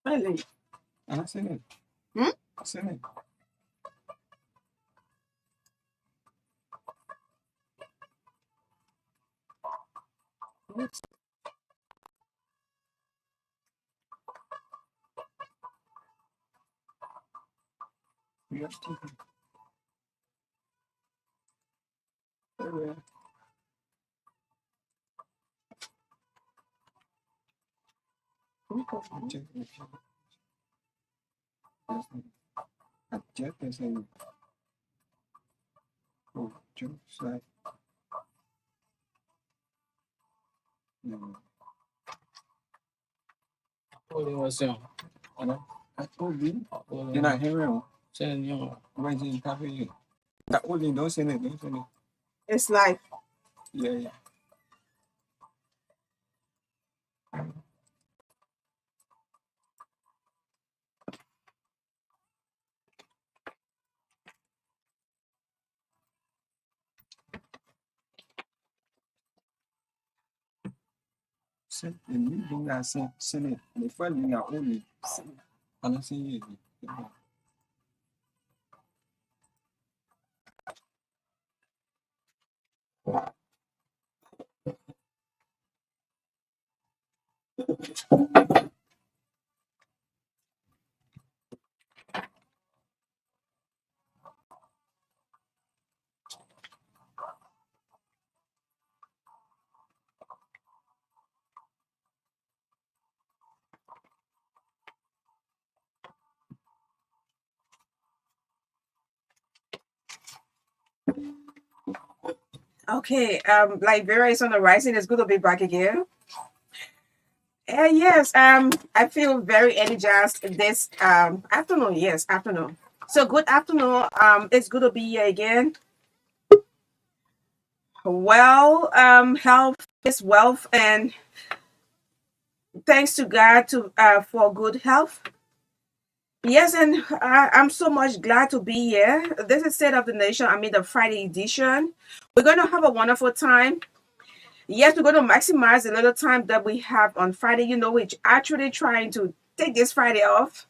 Really? I seen it. Hmm? I seen it. Yes. We have to. Yeah. Check it. I check this and oh, just like Holy was young. I told you. You're not hearing. Saying young. When you copy you. That only don't send it. Don't send it. It's like, Yeah, yeah. Send the meeting that send it. The first thing I only send. I don't see it. okay, Liberia is on the rising. It's good to be back again. Yes, I feel very energized this afternoon. Yes, afternoon. So good afternoon. It's good to be here again. Well, health is wealth, and thanks to God to for good health. Yes, and I'm so much glad to be here. This is State of the Nation. I mean, the Friday edition. We're going to have a wonderful time. Yes, we're going to maximize the little time that we have on Friday. You know, we're actually trying to take this Friday off.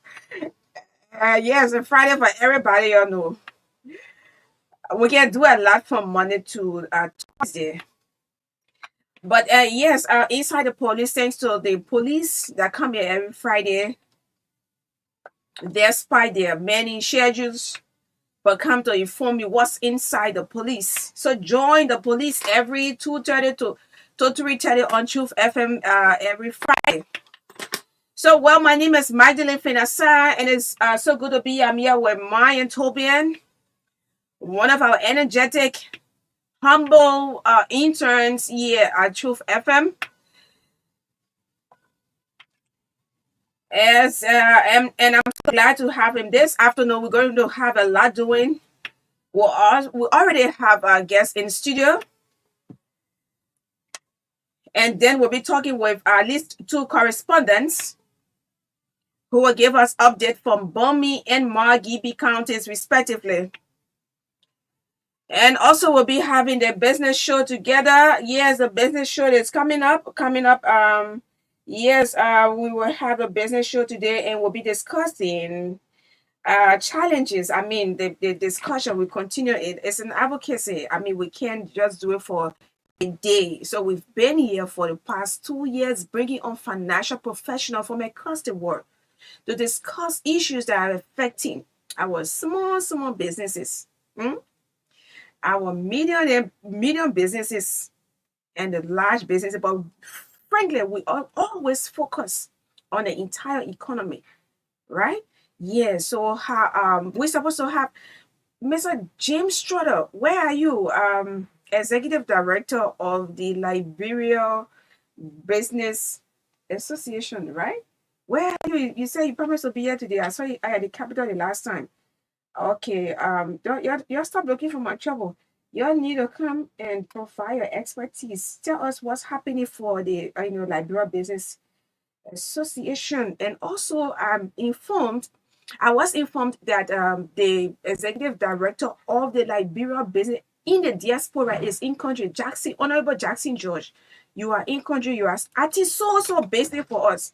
Yes, a Friday for everybody, you know. We can do a lot from Monday to Tuesday. But yes, inside the police, thanks to the police that come here every Friday, despite their many schedules, but come to inform you what's inside the police. So join the police every 2:30 to 3:30 on Truth FM every Friday. So, well, my name is Magdalene Finasa, and it's so good to be. I'm here with MYEAN TORGBEAN, one of our energetic, humble interns here at Truth FM. And I'm so glad to have him this afternoon. We're going to have a lot doing. We already have our guests in studio, and then we'll be talking with at least two correspondents who will give us update from Bomi and Margibi counties respectively. And also we'll be having the business show together. Yes, the business show is coming up. Yes, we will have a business show today and we'll be discussing challenges. I mean, the discussion will continue. It's an advocacy. I mean, we can't just do it for a day. So we've been here for the past 2 years, bringing on financial professionals from across the world to discuss issues that are affecting our small businesses, our medium businesses, and the large businesses. But frankly, we always focus on the entire economy, right? Yeah. So how we're supposed to have Mr. James Strutter. Where are you? Executive Director of the Liberia Business Association, right? Where are you? You said you promised to be here today. I saw you at the Capitol the last time. Okay. Don't you stop looking for my trouble. You need to come and provide your expertise. Tell us what's happening for the Liberia Business Association, and also I was informed that the executive director of the Liberia business in the diaspora is in country. Jackson, Honorable Jackson George, you are in country. You are acting so busy for us.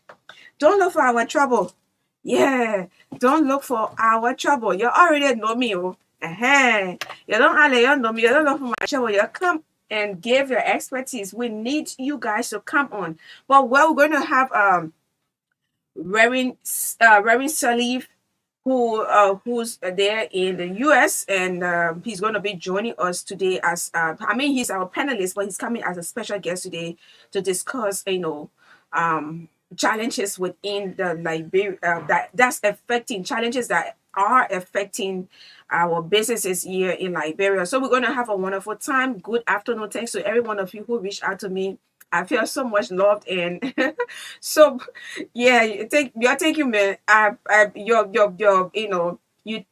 Don't look for our trouble. Yeah, don't look for our trouble. You already know me. Oh. You don't already know me. You don't look for my trouble. You come and give your expertise. We need you guys to come on. But we're going to have Reverend Salif, who's there in the US, and he's going to be joining us today as I mean, he's our panelist, but he's coming as a special guest today to discuss, challenges within the Liberia that's affecting challenges that are affecting our businesses here in Liberia. So we're going to have a wonderful time. Good afternoon. Thanks to every one of you who reached out to me. I feel so much loved and so yeah, thank you, man. Your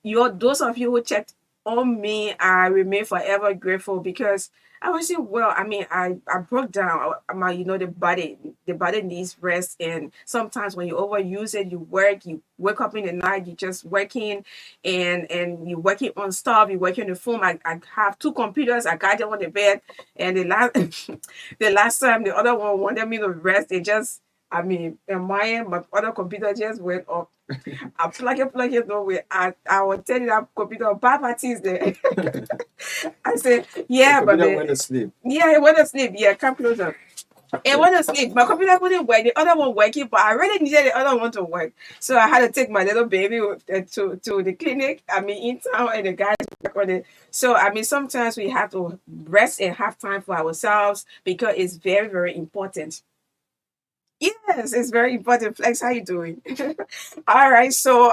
your those of you who checked on me, I remain forever grateful because I was saying, well, I mean, I broke down my, the body needs rest, and sometimes when you overuse it, you wake up in the night, you just working, and you're working on stuff, you're working on the phone. I have two computers, I got them on the bed, and the last the last time the other one wanted me to rest, it just I mean, my other computer just went up. I plug it nowhere. I was telling that computer, Papa is there. I said, yeah, The but computer went to sleep. yeah, it went to sleep. Yeah, come closer. It went to sleep. My computer couldn't work. The other one working, but I really needed the other one to work. So I had to take my little baby to the clinic. I mean, in town, and the guys work on it. So I mean, sometimes we have to rest and have time for ourselves because it's very, very important. Yes, it's very important. Flex, how you doing? All right, so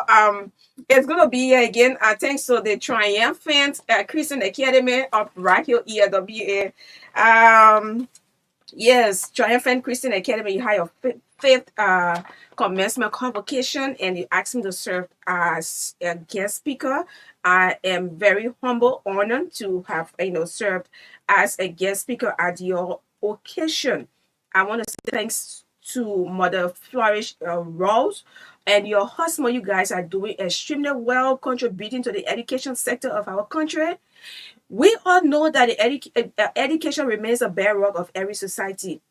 it's gonna be here again. Thanks to the triumphant Christian Academy of Rock Hill ELWA. Yes, Triumphant Christian Academy. You had your fifth commencement convocation, and you asked me to serve as a guest speaker. I am very humble, honored to have served as a guest speaker at your occasion. I want to say thanks to Mother Flourish Rose and your husband. You guys are doing extremely well, contributing to the education sector of our country. We all know that education remains a bedrock of every society.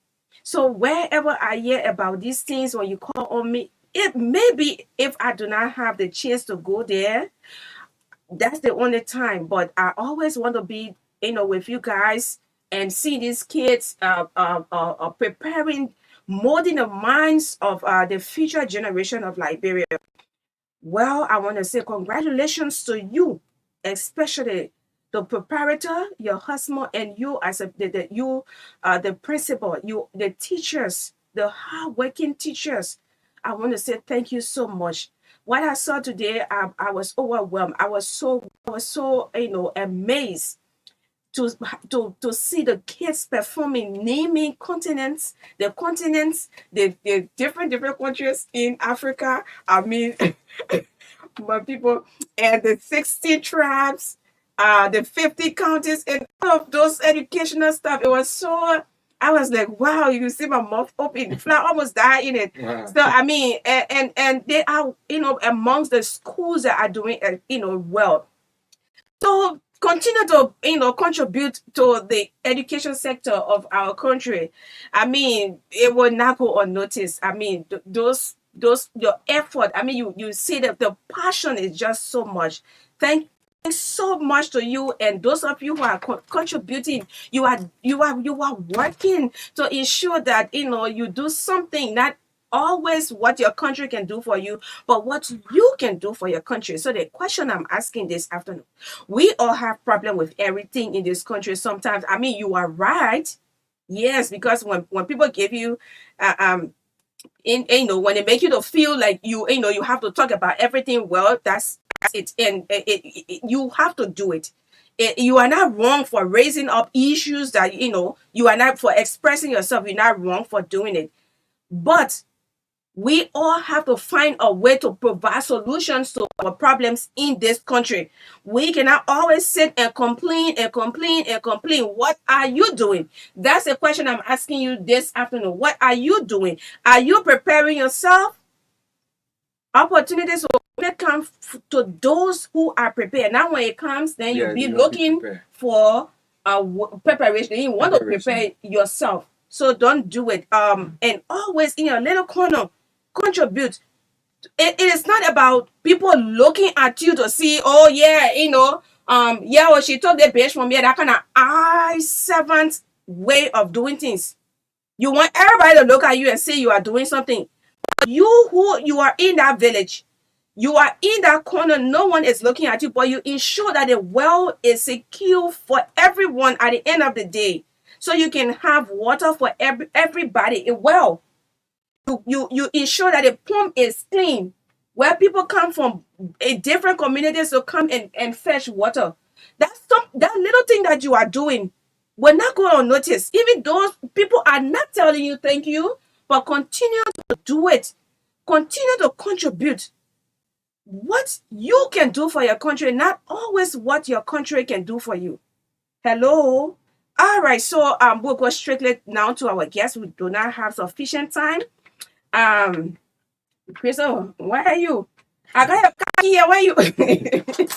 So wherever I hear about these things, when you call on me, it may be if I do not have the chance to go there, that's the only time. But I always want to be, with you guys and see these kids preparing, molding the minds of the future generation of Liberia. Well, I want to say congratulations to you, especially the preparator, your husband, and you as the principal, you the teachers, the hardworking teachers. I want to say thank you so much. What I saw today, I was overwhelmed. I was so amazed to see the kids performing, naming continents, the different countries in Africa. I mean, my people, and the 60 tribes, the 50 counties, and all of those educational stuff. It was so. I was like, wow, you can see my mouth open. The flower almost died in it. Wow. So I mean, and they are amongst the schools that are doing well. So continue to contribute to the education sector of our country. I mean, it will not go unnoticed. I mean, those your effort. I mean, you see that the passion is just so much. Thanks so much to you and those of you who are contributing. You are working to ensure that you do something, not always what your country can do for you, but what you can do for your country. So the question I'm asking this afternoon, we all have problem with everything in this country sometimes. I mean, you are right. Yes, because when people give you when they make you to feel like you have to talk about everything, well, that's it, and you have to do it. You are not wrong for raising up issues that you are not for expressing yourself. You're not wrong for doing it, but we all have to find a way to provide solutions to our problems in this country. We cannot always sit and complain and complain and complain. What are you doing? That's the question I'm asking you this afternoon. What are you doing? Are you preparing yourself? Opportunities will only come to those who are prepared. Now, when it comes, then Yeah, you'll be you must be looking prepared. for preparation. You want to Preparation. prepare yourself, so don't do it. And always in your little corner, contribute. it is not about people looking at you to see, oh yeah, yeah, well, she took the bitch from here, that kind of eye servant way of doing things. You want everybody to look at you and say you are doing something. You who you are in that village, you are in that corner, no one is looking at you, but you ensure that the well is secure for everyone at the end of the day. So you can have water for everybody. A well. You ensure that the pump is clean. Where people come from a different communities to come and fetch water. That little thing that you are doing will not go unnoticed. Even those people are not telling you thank you, but continue to do it. Continue to contribute what you can do for your country, not always what your country can do for you. Hello. All right, so we'll go strictly now to our guests. We do not have sufficient time. Crystal, where are you? I got your car here. Where are you?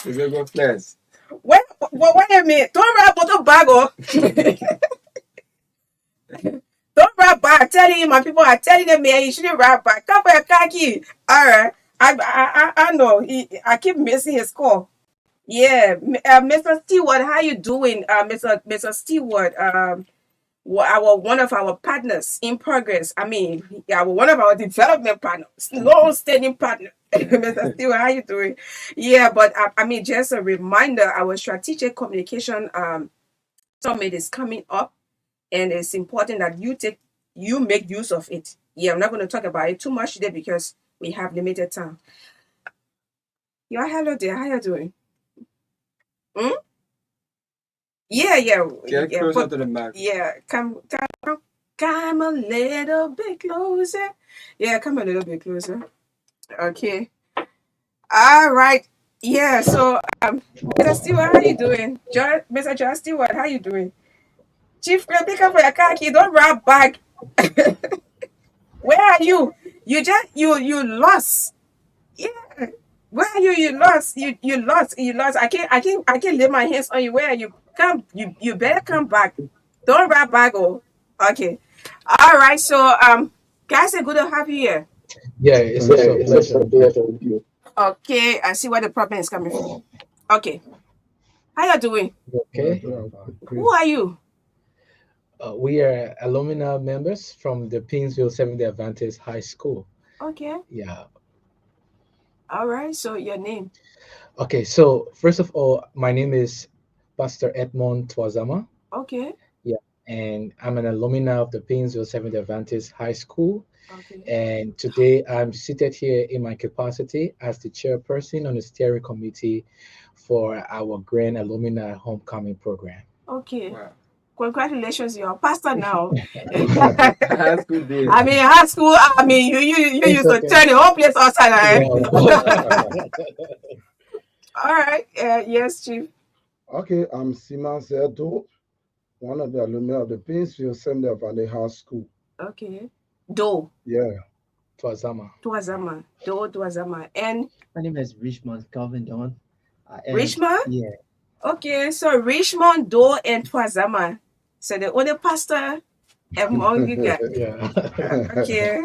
You will go first. Wait a minute. Don't wrap the bag up. Don't wrap back. I'm telling you, my people are telling them, man, you shouldn't wrap back. Come for your car key. All right. I know. I keep missing his call. Yeah, Mr. Stewart, how you doing? Mr. Stewart, one of our partners in progress. I mean, yeah, one of our development partners, long-standing partner. Mr. Stewart, how you doing? Yeah, but I mean, just a reminder, our strategic communication summit is coming up, and it's important that you make use of it. Yeah, I'm not going to talk about it too much today because we have limited time. Yeah, hello there. How you doing? Hmm? Yeah, Get closer to the mic. yeah. Come a little bit closer. Yeah, come a little bit closer. Okay. All right. Yeah. So, Mr. Stewart, how you doing? Mr. John Stewart, how you doing? Chief, pick up for your car key. Don't run back. Where are you? You lost. Yeah. Where are you? You lost. You lost. You lost. I can't lay my hands on you. Where are you? Come. You better come back. Don't run back. Oh. Okay. All right. So guys, it's good to have you here. Yeah, it's also a pleasure. Okay. I see where the problem is coming from. Okay. How you doing? Okay. Who are you? We are alumni members from the Pinsville Seventh-day Adventist High School. Okay. Yeah. All right. So your name. Okay. So first of all, my name is Pastor Edmond Twazama. Okay. Yeah. And I'm an alumni of the Pinsville Seventh-day Adventist High School. Okay. And today I'm seated here in my capacity as the chairperson on the steering committee for our Grand Alumni Homecoming Program. Okay. Wow. Congratulations, you're a pastor now. High school days. I mean, high school. I mean, you It's used to okay. turn the whole place upside down. Yeah. All right. Yes, Chief. Okay, I'm Simon Serto, one of the alumni of the Pinsville Assembly of Valley High School. Okay. Do. Yeah. Twazama. Tuazama. Do Tuazama. And My name is Richmond Calvin Don. And Richmond? yeah, Okay. So Richmond, Do, and Tuazama. So the only pastor among you guys. Yeah. Okay.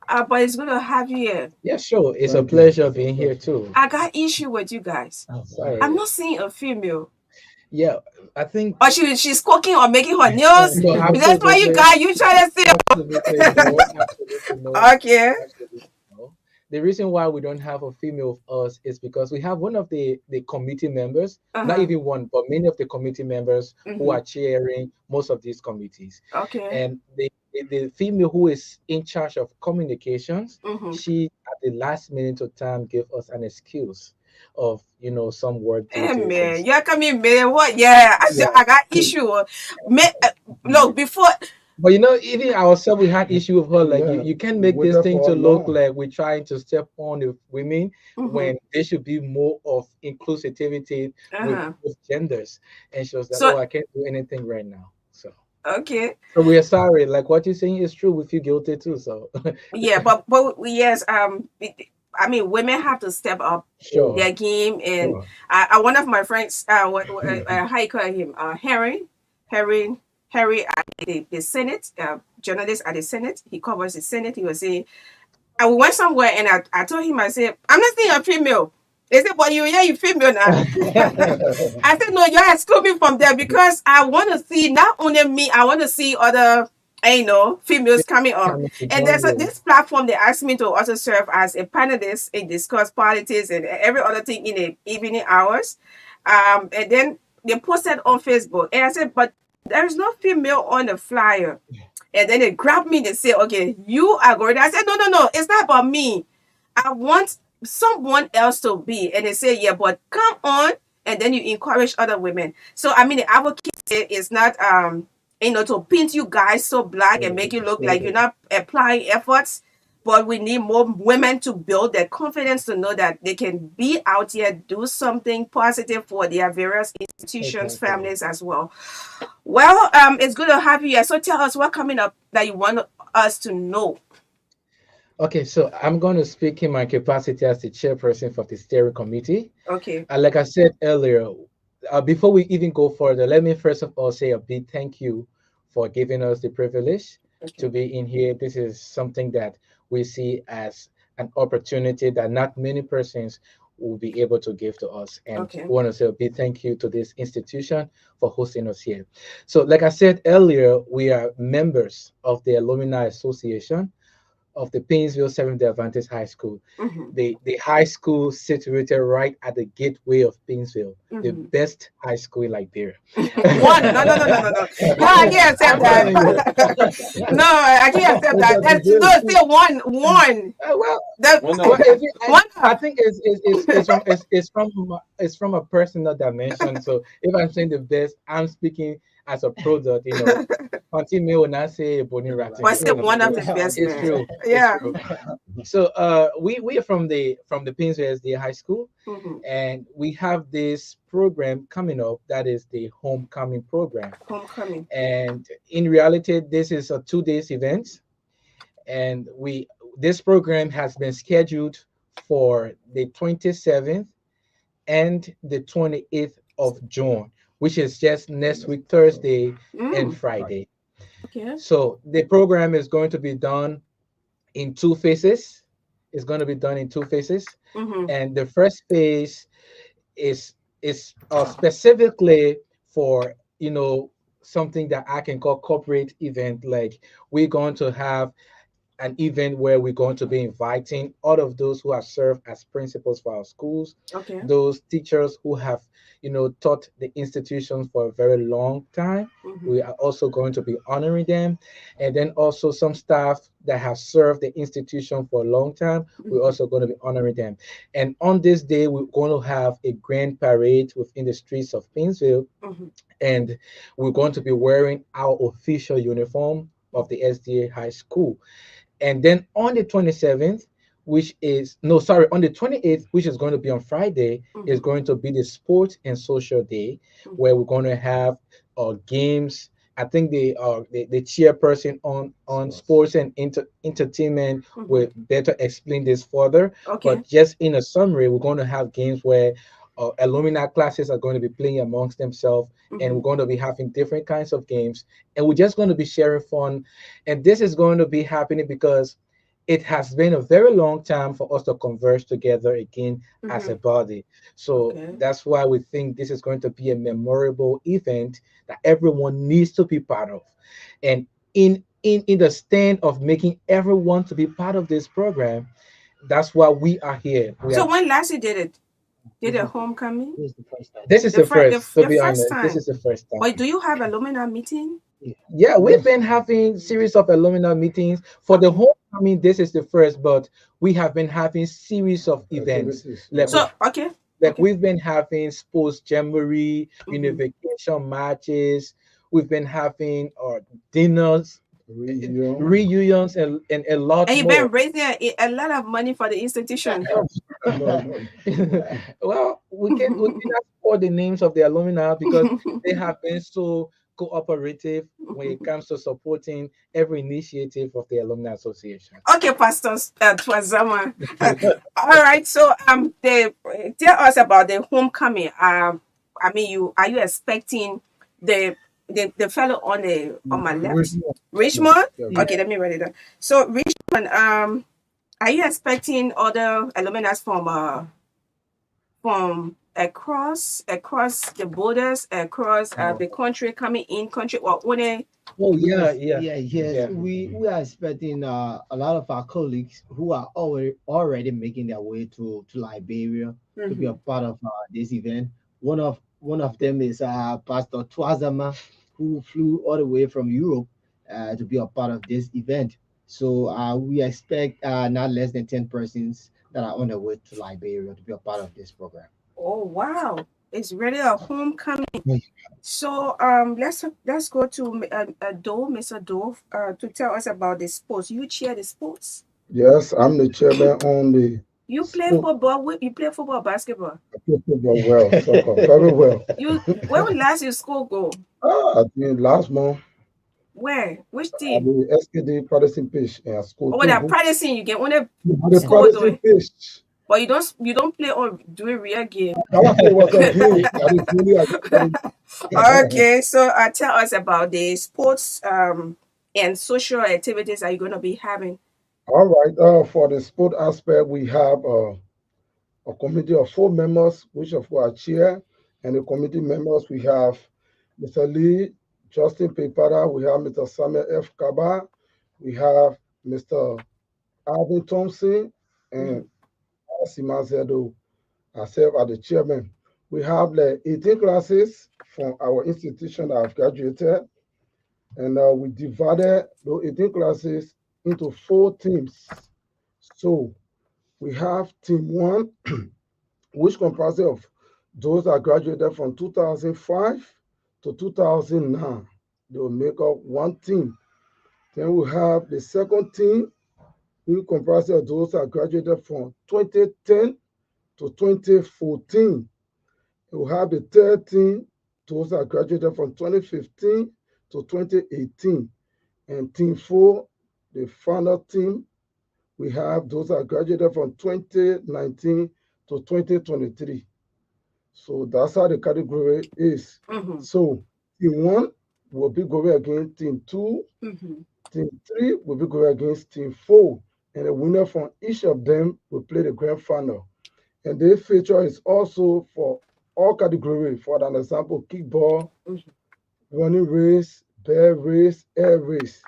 But it's good to have you here. Yeah, sure. It's a Thank you. pleasure being here too. I got issue with you guys. Sorry. I'm not seeing a female. Yeah, I think Or she's cooking or making her nails. No, That's why you absolutely. guys, you try to say, Absolutely no. Absolutely no. okay. Absolutely no. The reason why we don't have a female of us is because we have one of the committee members, not Uh-huh. even one, but many of the committee members who Mhm. are chairing most of these committees. Okay. And the female who is in charge of communications, Mhm. she at the last minute of time gave us an excuse of some work Hey duties. man, you're coming, man. What? Yeah, Yeah. I got issue. Look, before But even ourselves, we had issue with her. Like Yeah. you can't make With this her thing for to look long. like we're trying to step on the women Mhm. when there should be more of inclusivity Uh-huh. with genders. And she was like, So- "Oh, I can't do anything right now." So Okay. we are sorry. Like what you're saying is true. We feel guilty too. So Yeah, but yes, I mean, women have to step up sure. their game, and Sure. one of my friends, how you call him, Harry at the Senate, journalist at the Senate. He covers the Senate. He was saying, I went somewhere and I told him, I said, I'm not seeing a female. They said, but you female now. I said, no, you exclude me from there because I want to see not only me, I want to see other, females coming up. Coming to And join there's you. this platform they asked me to also serve as a panelist and discuss politics and every other thing in the evening hours. And then they posted on Facebook, and I said, but there is no female on the flyer. And then they grabbed me and they say, okay, you are going. I said, no, it's not about me. I want someone else to be. And they say, yeah, but come on. And then you encourage other women. So, I mean, the advocacy is not, to paint you guys so black and make you look like you're not applying efforts. But we need more women to build their confidence to know that they can be out here, do something positive for their various institutions, Exactly. families as well. Well, it's good to have you here. So tell us what coming up that you want us to know. Okay, so I'm going to speak in my capacity as the chairperson for the steering committee. Okay. Like I said earlier, before we even go further, let me first of all say a big thank you for giving us the privilege to be in here. This is something that we see as an opportunity that not many persons will be able to give to us. And Okay. we want to say a big thank you to this institution for hosting us here. So like I said earlier, we are members of the Alumni Association of the Painesville Seventh-day Adventist High School. Mhm. The high school situated right at the gateway of Painesville, the Mhm. best high school in Liberia. One. No. No, I can't accept that. No, I can't accept that. That's still one. Well, That One well, of if you, one. I think it's from a personal dimension. So if I'm saying the best, I'm speaking as a product. Until me when I say Bonnie Ratting, But still one of the best. it's Man. true. Yeah. It's true. So we are from the Painesville SDA High School, Mhm. and we have this program coming up that is the homecoming program. Homecoming. And in reality, this is a 2 days event, and this program has been scheduled for the 27th and the 28th of June, which is just next week, Thursday and Friday. Okay. So the program is going to be done in 2 phases. It's going to be done in 2 phases, Mhm. and the first phase is specifically for something that I can call corporate event. Like we're going to have an event where we're going to be inviting all of those who have served as principals for our schools, Okay. those teachers who have, taught the institutions for a very long time. Mhm. We are also going to be honoring them. And then also some staff that have served the institution for a long time, we're also going to be honoring them. And on this day, we're going to have a grand parade within the streets of Painesville. Mhm. And we're going to be wearing our official uniform of the SDA High School. And then on the 27th, on the 28th, which is going to be on Friday, is going to be the sports and social day, where we're going to have games. I think the chairperson on sports and entertainment will better explain this further. Okay. But just in a summary, we're going to have games where alumni classes are going to be playing amongst themselves, and we're going to be having different kinds of games, and we're just going to be sharing fun. And this is going to be happening because it has been a very long time for us to converge together again as a body. So that's why we think this is going to be a memorable event that everyone needs to be part of. And in the stand of making everyone to be part of this program, that's why we are here. So when last you did it? Did a homecoming? This is the first time. This is the first, to the be first honest. This time. is the first time. But do you have alumni meeting? Yeah, we've been having series of alumni meetings. For the homecoming, this is the first, but we have been having series of events. We've been having sports jamboree, vacation matches. We've been having dinners, reunions, and a lot more. And you've been raising a lot of money for the institution. Well, we can ask for the names of the alumni because they have been so cooperative when it comes to supporting every initiative of the Alumni Association. Okay, Pastor Twazama. All right, so tell us about the homecoming. Are you expecting the fellow on my left, Richmond? Yeah. Okay, let me write it down. So Richmond, Are you expecting other alumni from across the borders, across the country, coming in country, or only? Oh Yeah, yes, yeah, yes. yeah. We are expecting a lot of our colleagues who are already making their way to Liberia to be a part of this event. One of them is Pastor Twazama, who flew all the way from Europe to be a part of this event. So we expect not less than 10 persons that are on their way to Liberia to be a part of this program. Oh wow, it's really a homecoming. Oh, So let's go to Mr. Doe, to tell us about the sports. You chair the sports. Yes, I'm the chairman on the You play sport. football. You play football, basketball. I play football well, soccer very well. You when was last your school go? I think last month Where? Which I team? did SKD practicing pitch and I scored Or when two they're goals. practicing, you can only The score to practicing it. pitch. But you don't play or do a real game. That was it was a game. That is really Okay, so tell us about the sports and social activities that you're gonna be having. all right. For the sport aspect, we have a committee of 4 members, which of course are chair, and the committee members we have Mr. Lee, Justin Pepara, we have Mr. Samuel F. Kaba, we have Mr. Alvin Thompson, Mhm. and Sima Zedo, myself as the chairman. We have the 18 classes from our institution that have graduated, and we divided those 18 classes into 4 teams. So we have team one, which comprises of those that graduated from 2005 to 2009. They will make up one team. Then we have the second team, which comprises of those that graduated from 2010 to 2014. We have the third team, those that graduated from 2015 to 2018. And team four, the final team, we have those that graduated from 2019 to 2023. So that's how the category is. Mhm. So team one will be going against team two, Mhm. team three will be going against team four, and the winner from each of them will play the grand final. And the feature is also for all categories. For an example, kickball, Mhm. running race, bear race, air race.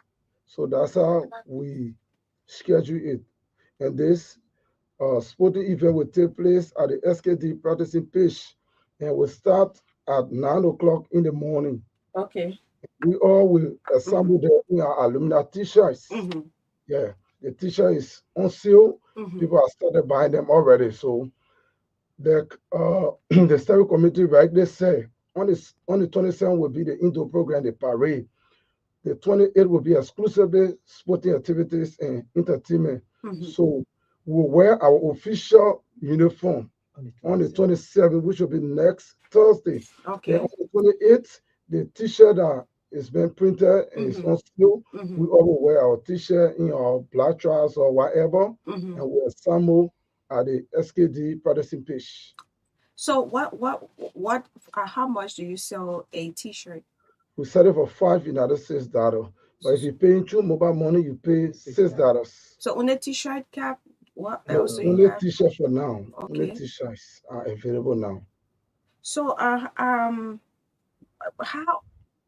So that's how we schedule it. And this sporting event will take place at the SKD practicing pitch and will start at 9 o'clock in the morning. Okay. We all will Mhm. assemble there in our alumni t-shirts. Mhm. Yeah, the t-shirt is on sale. Mhm. People have started buying them already. So the the steering committee rightly say on the 27th will be the indoor program, the parade. The 28th will be exclusively sporting activities and entertainment. Mhm. So we'll wear our official uniform on the on the 27th. 27th, which will be next Thursday. Then Okay. on the 28th, the t-shirt that is being printed and is Mhm. on sale, we Mhm. all will wear our t-shirt in our black trousers or whatever, and Mhm. we'll assemble at the SKD practicing pitch. So what? How much do you sell a T-shirt? We sell it for $5 United States. But if you pay in through mobile money, you pay $6. So on a T-shirt cap, what No, else do you only have? t-shirts for now. Only Okay. t-shirts are available now. So how?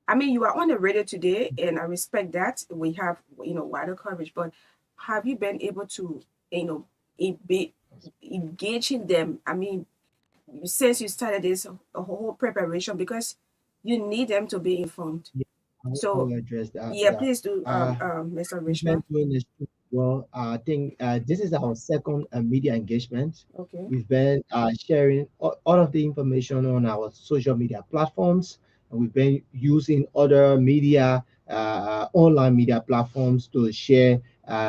I mean, you are on the radio today, and I respect that. We have wider coverage, but have you been able to be engaging them? I mean, since you started this a whole preparation, because you need them to be informed. Yeah, I So will address that. yeah, Yeah. please do, Uh, Mr. we've been Richmond. doing this well. I think this is our second media engagement. Okay. We've been sharing all of the information on our social media platforms, and we've been using other media, online media platforms to share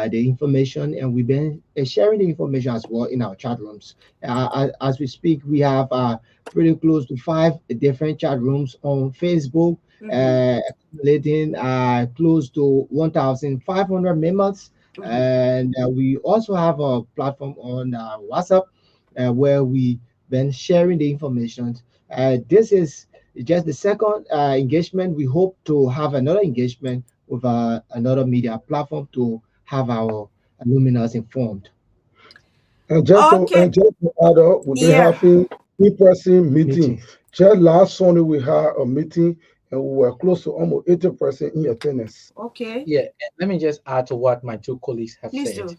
the information, and we've been sharing the information as well in our chat rooms. As we speak, we have pretty close to 5 different chat rooms on Facebook, Mm-hmm. accumulating close to 1,500 members. Mm-hmm. And we also have a platform on WhatsApp where we been sharing the information. This is just the second engagement. We hope to have another engagement with another media platform to have our alumni informed. Okay. and just to add up, we'll be Yeah. having in-person meeting. Meeting. Just last Sunday we had a meeting and we were close to almost 80% in attendance. Okay. Yeah, and let me just add to what my two colleagues have Please said. do.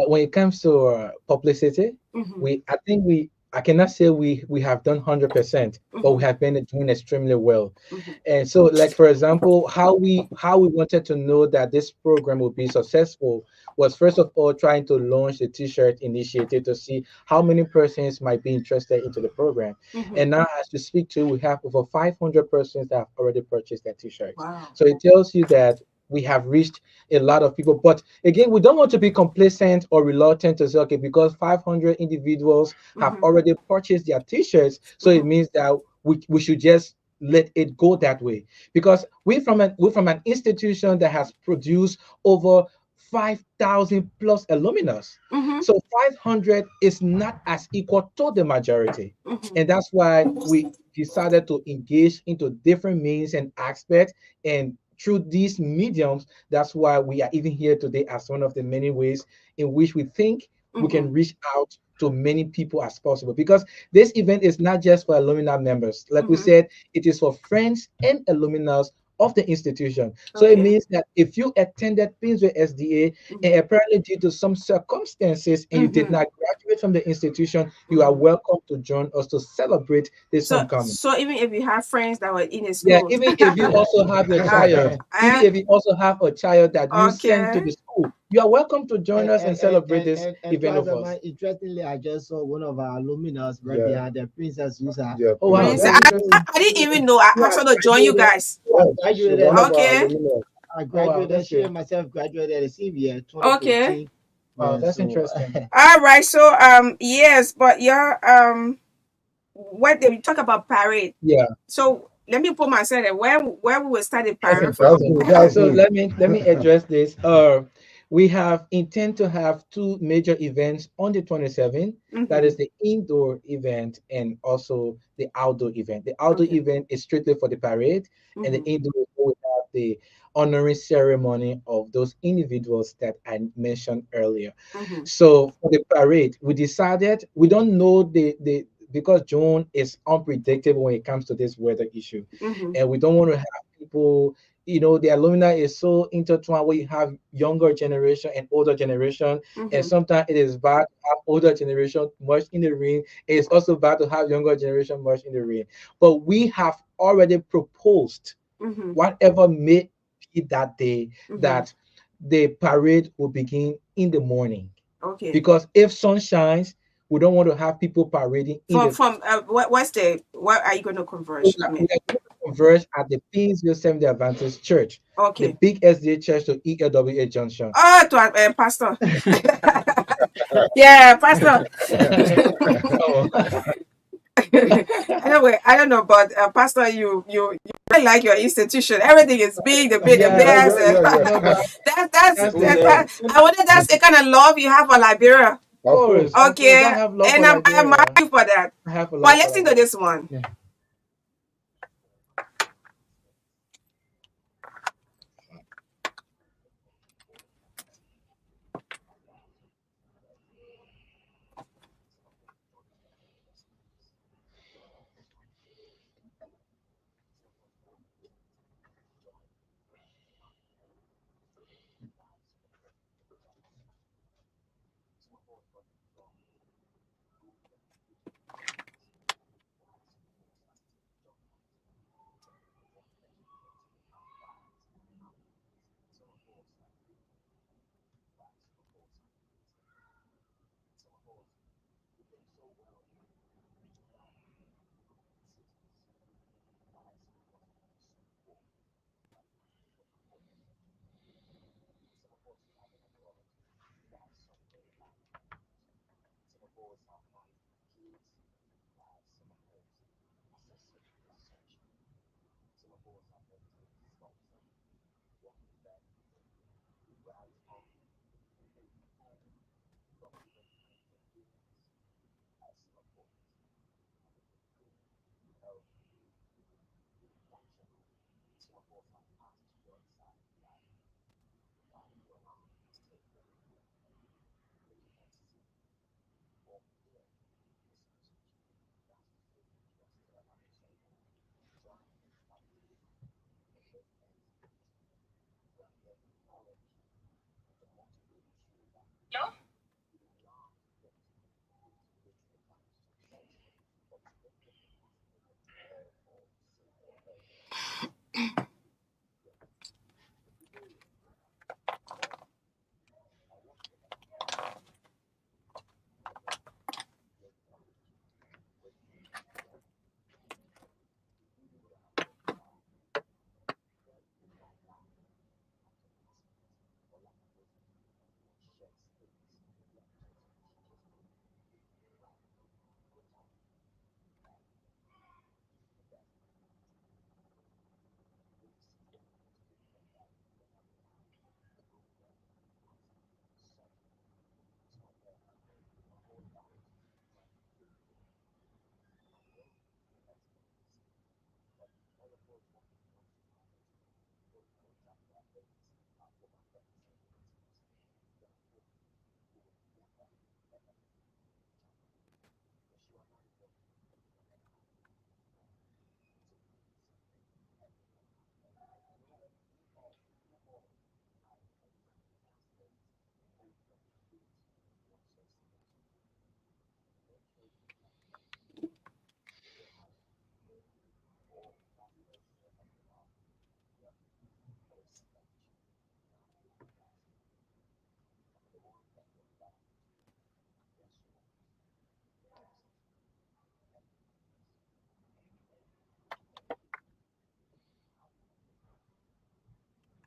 When it comes to publicity, Mm-hmm. I think I cannot say we have done 100%, but we Mm-hmm. have been doing extremely well. Mm-hmm. And so, like for example, how we wanted to know that this program would be successful was first of all trying to launch the T-shirt initiative to see how many persons might be interested into the program. Mm-hmm. And now, as we speak to, we have over 500 persons that have already purchased their T-shirts. Wow. So it tells you that we have reached a lot of people. But again, we don't want to be complacent or reluctant to say, okay, because 500 individuals have Mm-hmm. already purchased their T-shirts, so it Mm-hmm. means that we should just let it go that way, because we're from an institution that has produced over 5,000 plus alumnus. Mm-hmm. So 500 is not as equal to the majority. Mm-hmm. And that's why we decided to engage into different means and aspects. And through these mediums, that's why we are even here today, as one of the many ways in which we think we Mm-hmm. can reach out to many people as possible. Because this event is not just for alumni members. Like we Mm-hmm. said, it is for friends and alumni of the institution. So it Okay. means that if you attended Pinsway SDA and Mm-hmm. apparently due to some circumstances and you did Mm-hmm. not graduate from the institution, you are Mm-hmm. welcome to join us to celebrate this So homecoming. so even if you have friends that were in a Yeah, school, even if you also have your child, even uh, if you also have a child that you send to okay. the school, you are welcome to join us and celebrate this And event twice of a us. month, interestingly, I just saw one of our alumni right Yeah, behind the Princess Susa. yeah, Oh wow, Prince, that's Princess. interesting. I didn't even know. I Who asked had her to join you graduated, guys. who had Yeah, she's graduated, one of our Okay. alumni. I Oh wow, graduated. that's She great. and myself graduated the same year, Okay. 2015. Wow, Yeah, that's so interesting. All right. So yes, but yeah, what they talk about parade. Yeah. So let me put myself there. Where we will start the That's parade That's from? interesting. good. That's So good. let me address this. We have intend to have two major events on the 27th. That Mm-hmm. is the indoor event and also the outdoor event. The outdoor Okay. event is strictly for the parade, and the Mm-hmm. indoor we have the honoring ceremony of those individuals that I mentioned earlier. Mm-hmm. So for the parade, we decided we don't know the because June is unpredictable when it comes to this weather issue, Mm-hmm. and we don't want to have people. The alumni is so intertwined where you have younger generation and older generation, and Mm-hmm. sometimes it is bad to have older generation much in the ring. It's also bad to have younger generation much in the ring. But we have already proposed, Mm-hmm. whatever may be that day, Mm-hmm. that the parade will begin in the morning. Okay. Because if sun shines, we don't want to have people parading in the. From what's the where are you going to We converge? I are mean, we are going to converge at the Pinsville Seventh Day Adventist Church, the okay. big SDA church to ELWA Junction. Oh, to Pastor. Yeah, Pastor. Oh. Anyway, I don't know, but Pastor, you really like your institution. Everything is big, the Yeah, Yeah, best. yeah, yeah, no, yeah. but that's Oh yeah, I wonder that's the kind of love you have for Liberia. of course, I Okay, have love and for I'm mad Liberia. at you for that. I have a But love for listen to Liberia. this one. yeah.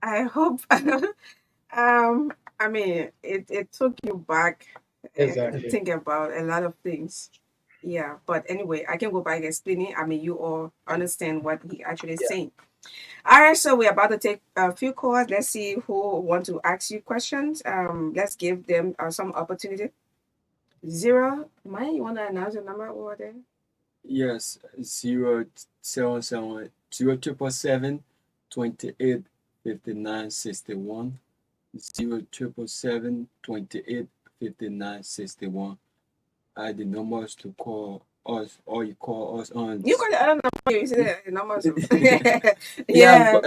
I hope. I mean, it took you back Exactly. think about a lot of things. Yeah, but anyway, I can go back explaining. I mean, you all understand what he actually is Yeah. saying. All right, so we're about to take a few calls. Let's see who want to ask you questions. Let's give them some opportunity. Zero. Maya, you want to announce your number over there? Yes, 077 077 the numbers to call us, or you call us on. You got the other number. You said the numbers. Yeah, Yeah.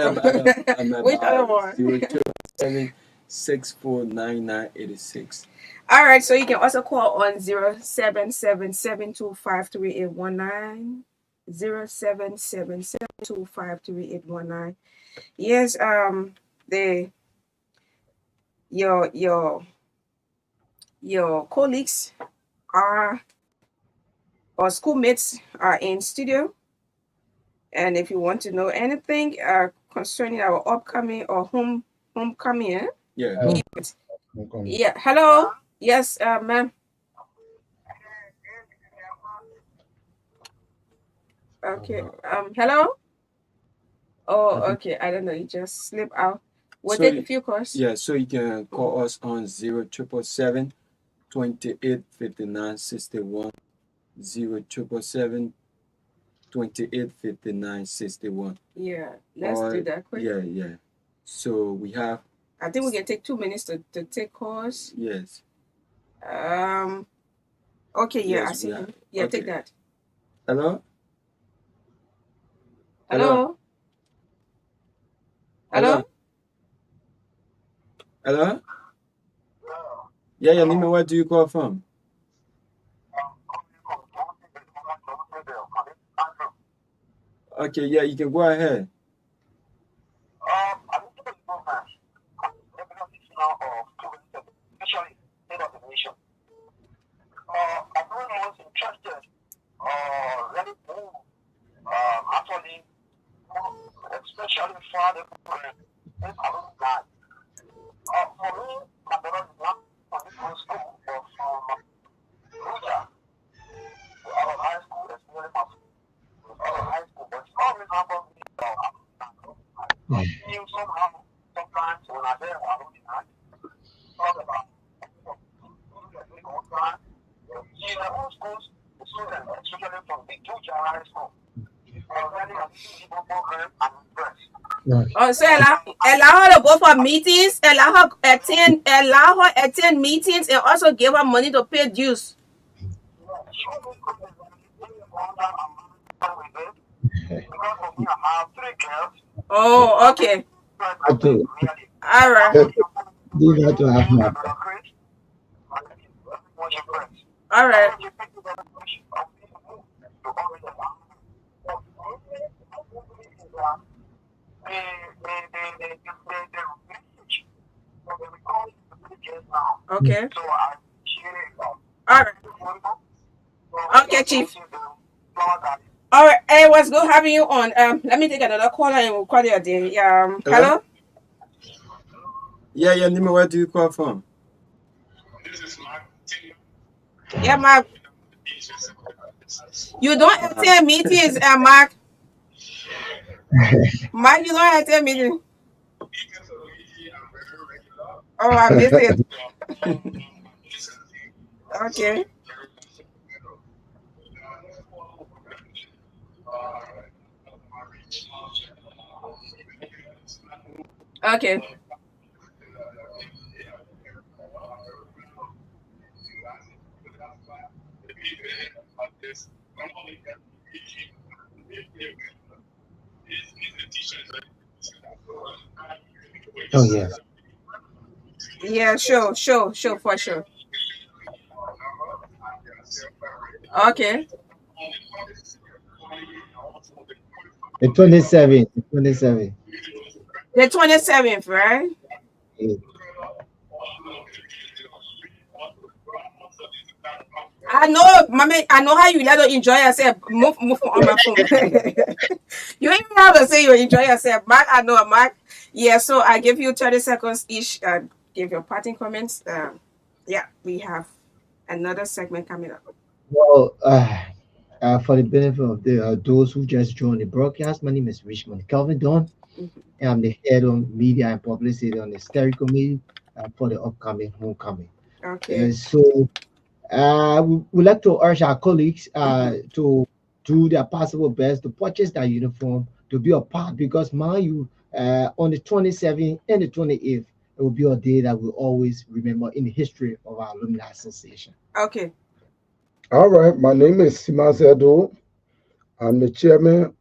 I'm Which other about one? 077 649986. All right, so you can also call on 0777 253 0777 253 Yes, the your colleagues are or schoolmates are in studio, and if you want to know anything concerning our upcoming or homecoming, Yeah. event. Yeah. Hello. Yes, ma'am. Okay. Hello. Oh, okay. I don't know. You just slip out. We'll So take a you- few calls. Yeah, so you can call us on 0777 285961. 077 285961. Yeah. Let's do that quick. Yeah. So we have, I think we can take 2 minutes to take calls. yes. Okay. Yeah. Yes, I see we him. have. Yeah. Okay. Take that. Hello? Hello. Hello. Hello? Yeah, Yanima, where do you call from? Okay, yeah, you can go ahead. Oh, so allow her to go for meetings. Allow her attend meetings, and also give her money to pay dues. Oh, okay. Okay. All right. These are to have my All right. Okay. All right. Okay, Chief. All right. Hey, what's good having you on? Let me take another caller and we'll call you a day. Hello. Yeah, Yanima, where do you call from? Yeah, Mark. You don't attend meetings, Mark. Mark, you don't attend meetings. Oh, I missed it. Okay. Okay. Oh yes. Yeah, sure, for sure. Okay. The 27. The 27. The 27th, right? Yeah. I know, mommy. I know how you let her enjoy yourself. Move on my phone. You ain't even have to say you enjoy yourself, Mark. I know, Mark. Yeah. So I give you 30 seconds each. Give your parting comments. Yeah, we have another segment coming up. Well, for the benefit of those who just joined the broadcast, my name is Richmond Calvin Don, Mhm. and I'm the head of media and publicity on the steering committee for the upcoming homecoming. Okay. So we would like to urge our colleagues Mhm. to do their possible best to purchase that uniform to be a part because mind you, on the 27th and the 28th, it will be a day that we'll always remember in the history of our alumni association. Okay. All right, my name is Simazedo. I'm the chairman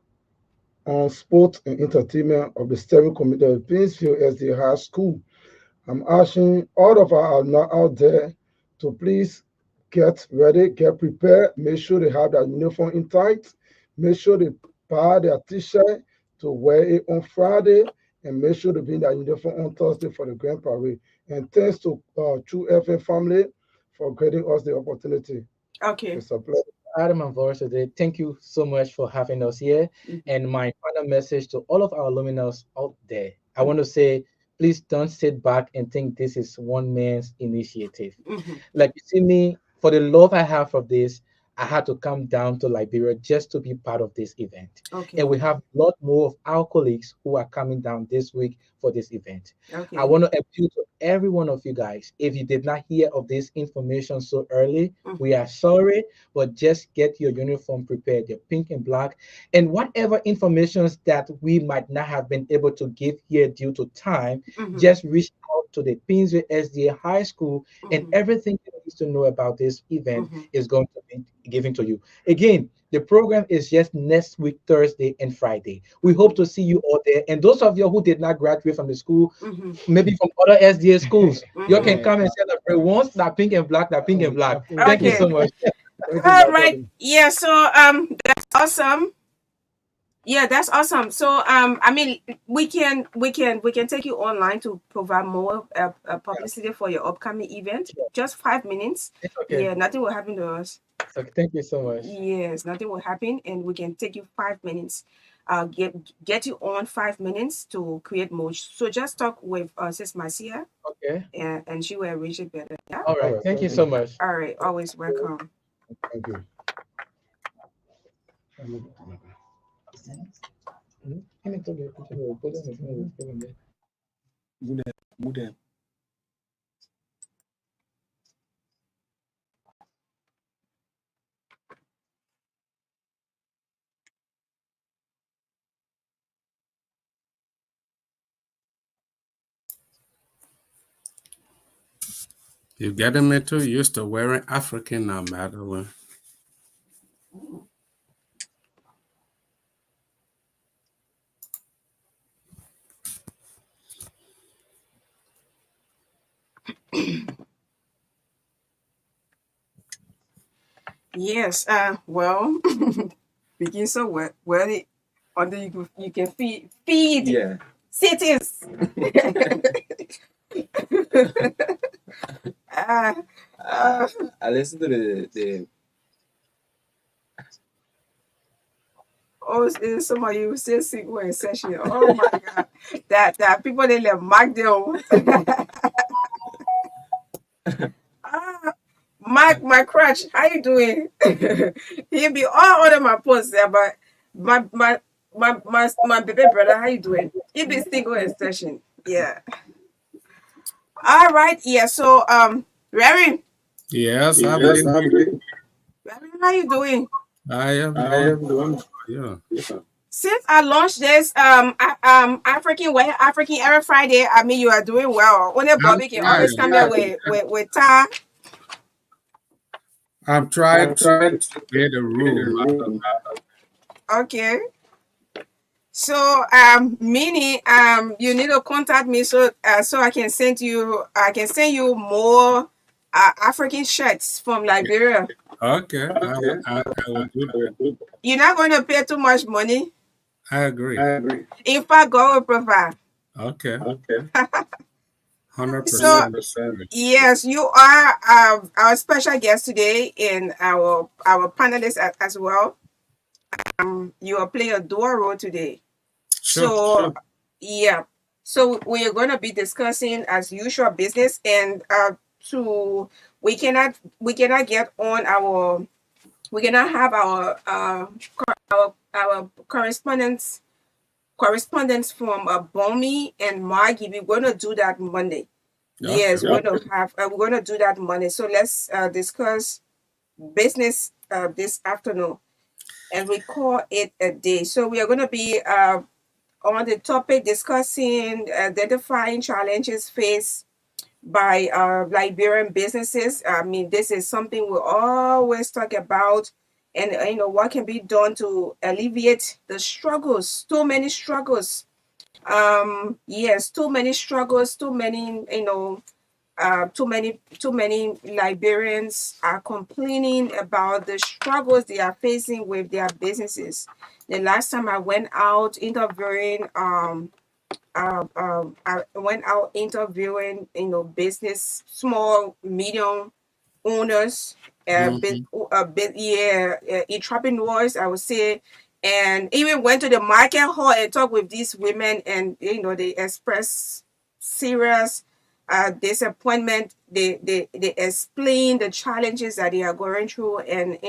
on sport and entertainment of the steering committee of Painesville SD High School. I'm asking all of our alumni out there to please get ready, get prepared, make sure they have their uniform in tight, make sure they buy their t-shirt to wear it on Friday, and make sure they bring their uniform on Thursday for the grand parade. And thanks to True FM family for getting us the opportunity. Okay. It's a pleasure. Adam and Boris today. Thank you so much for having us here. Mhm. And my final message to all of our alumni out there, I Mhm. want to say, please don't sit back and think this is one man's initiative. Mhm. Like you see me, for the love I have for this, I had to come down to Liberia just to be part of this event. Okay. And we have a lot more of our colleagues who are coming down this week for this event. I Okay. want to appeal to every one of you guys. If you did not hear of this information so early, Mhm. we are sorry, but just get your uniform prepared, your pink and black, and whatever informations that we might not have been able to give here due to time, Mhm. just reach out to the Painesville SDA High School, and Mhm. everything you need to know about this event Mhm. is going to be given to you. Again, the program is just next week, Thursday and Friday. We hope to see you all there. And those of you who did not graduate from the school, Mhm. maybe from other SDA schools, you can Mhm. come and celebrate once that pink and black, that pink and black. Thank you Okay. so much. Thank you, All my right. brother. Yeah. So that's awesome. Yeah, that's awesome. So I mean, we can take you online to provide more publicity for your upcoming event. Just 5 minutes. It's okay. Yeah, nothing will happen to us. So thank you so much. Yes, nothing will happen, and we can take you 5 minutes. Get you on 5 minutes to create more. So just talk with Sis Marcia, Okay. and she will arrange it better. Yeah. All All right. right, Thank you thank so you. much. All right. Always welcome. Thank you. Bude. You're getting me too used to wearing African now, Madeline. Yes. Well, begin so well. Until you can feed Yeah. cities. uh, uh, I listened to the oh, it's somebody who says single in session. Oh my God, that people they like mark them. Ah, Mark, my crutch, how you doing? He be all under my post there, but my baby brother, how you doing? He be single in session. Yeah. All right. Yeah. So Rary, Yes, I'm Yes, here. I'm good. Rary, how you doing? I am I doing. am doing. Yeah. Yeah. Since I launched this African Every Friday, I mean you are doing well. Only I'm Bobby can always trying. come here with Ta. I'm trying I'm to trying to create a create a room. room. Okay. So Minnie, you need to contact me so I can send you more African shirts from Liberia. Okay, Okay. I will do I will that. do. You're not going to pay too much money. I agree. In fact, God will provide. Okay. Okay. So 100%. yes, you are our special guest today and our panelists as well. You are playing a dual role today. Sure, So sure. yeah, so we are going to be discussing as usual business, and to we cannot get on our we cannot have our correspondence from Bomi and Margie. We're going to do that Monday. Okay. Yes, we're going to do that Monday. So let's discuss business this afternoon and we call it a day. So we are going to be on the topic discussing identifying challenges faced by Liberian businesses. I mean, this is something we always talk about, and what can be done to alleviate the struggles. Too many struggles. Yes, too many struggles. Too many Liberians are complaining about the struggles they are facing with their businesses. The last time I went out interviewing, I went out interviewing, business, small, medium owners, Mhm. entrepreneurs, I would say, and even went to the market hall and talked with these women, and they express serious disappointment. They explain the challenges that they are going through, and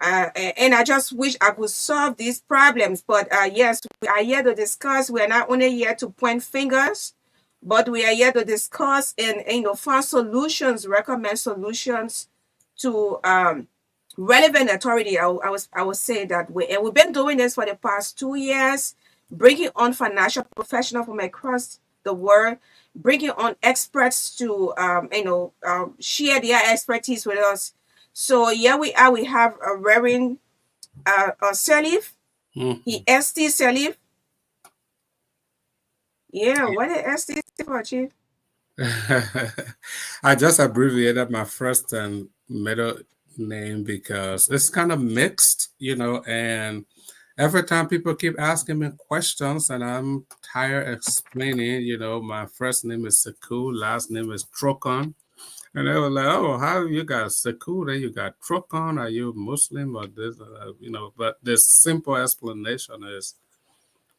and I just wish I could solve these problems. But yes, we are here to discuss. We are not only here to point fingers, but we are here to discuss and find solutions, recommend solutions to relevant authority. I would say that way. And we've been doing this for the past 2 years, bringing on financial professionals from across the world, bringing on experts to share their expertise with us. So here we are. We have a Reverend Salif. He Mhm. ST Salif. Yeah, what is ST for, Chief? I just abbreviated my first and middle name because it's kind of mixed, and every time people keep asking me questions and I'm tired explaining, my first name is Sekou, last name is Trokon. And they were like, "Oh, how you got Sekou? Then you got Trokon? Are you Muslim or this?" But the simple explanation is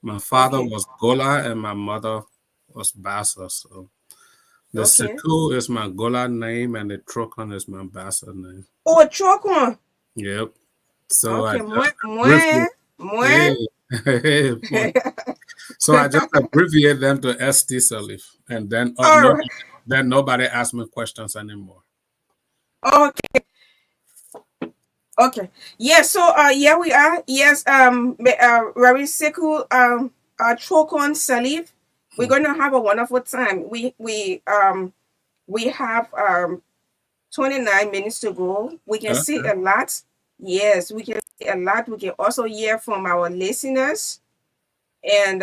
my father Okay, was Gola and my mother was Bassa. So the okay. Sekou is my Gola name and the Trokon is my Bassa name. Oh, Chokwan. Yep. So I Okay, just moi, abbreviate. moi. Yeah. So I just abbreviate them to ST Salif, and then All no, right. then nobody asks me questions anymore. Okay. Okay. Yeah, so yeah we are. Yes, very sickle Chokon Salif. We're Hmm. gonna have a wonderful time. We have 29 minutes to go. We can see Okay. a lot. Yes, we can see a lot. We can also hear from our listeners and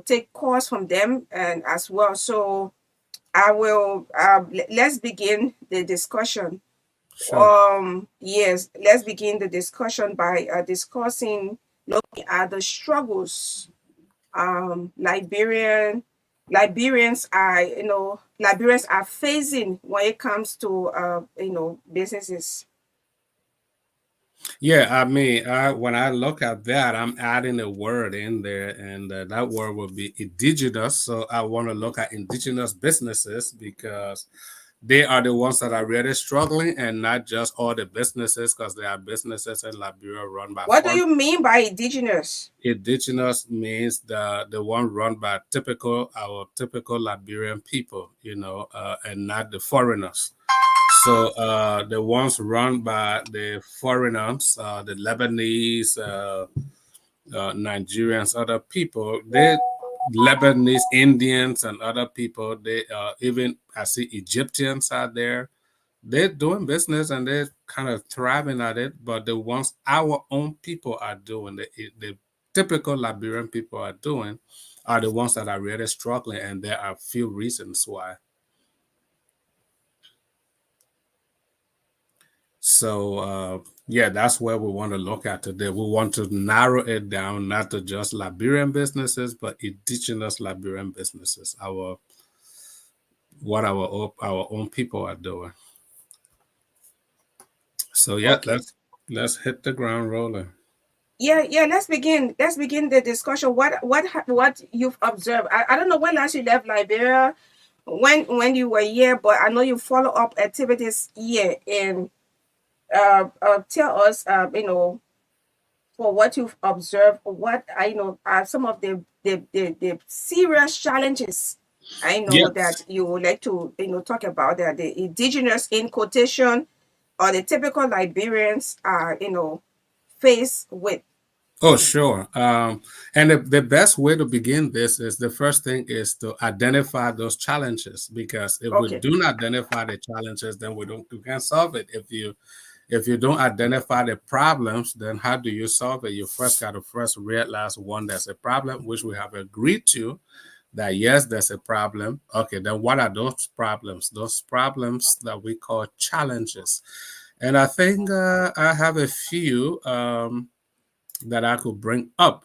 take calls from them and as well. So I will let's begin the discussion. Sure. Yes, let's begin the discussion by discussing looking at the struggles Liberians are facing when it comes to businesses. Yeah, I mean, when I look at that, I'm adding a word in there, and that word will be indigenous. So I want to look at indigenous businesses because they are the ones that are really struggling, and not just all the businesses, because there are businesses in Liberia run by What do foreign. you mean by indigenous? Indigenous means the one run by our typical Liberian people, and not the foreigners. So the ones run by the foreigners, the Lebanese, Nigerians, other people, they Lebanese Indians and other people, they even I see Egyptians out there. They're doing business and they're kind of thriving at it. But the ones our own people are doing, the typical Liberian people are doing, are the ones that are really struggling. And there are a few reasons why. So yeah, that's where we want to look at today. We want to narrow it down not to just Liberian businesses, but indigenous Liberian businesses. what our own people are doing. So yeah, Okay. let's hit the ground rolling. Yeah. Let's begin. Let's begin the discussion. What you've observed. I don't know when last you left Liberia, when you were here, but I know you follow up activities here, and tell us, for what you've observed, what I know are some of the serious challenges I know Yes. that you would like to talk about, that the indigenous in quotation or the typical Liberians are faced with. Oh, sure. And the best way to begin this is the first thing is to identify those challenges, because if we Okay. do not identify the challenges, then we can't solve it. If you don't identify the problems, then how do you solve it? You first got to first realize, one, there's a problem, which we have agreed to, that yes, there's a problem. Okay, then what are those problems? Those problems that we call challenges. And I think I have a few that I could bring up,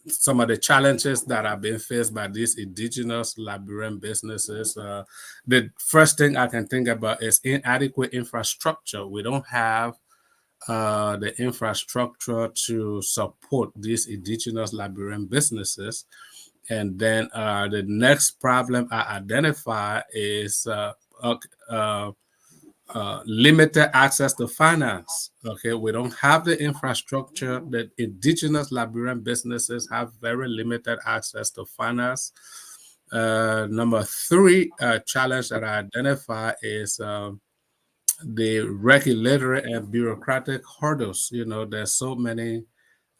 some of the challenges that are being faced by these indigenous Liberian businesses. The first thing I can think about is inadequate infrastructure. We don't have the infrastructure to support these indigenous Liberian businesses. And then the next problem I identify is limited access to finance. Okay, we don't have the infrastructure. The indigenous Liberian businesses have very limited access to finance. Number three challenge that I identify is the regulatory and bureaucratic hurdles. There's so many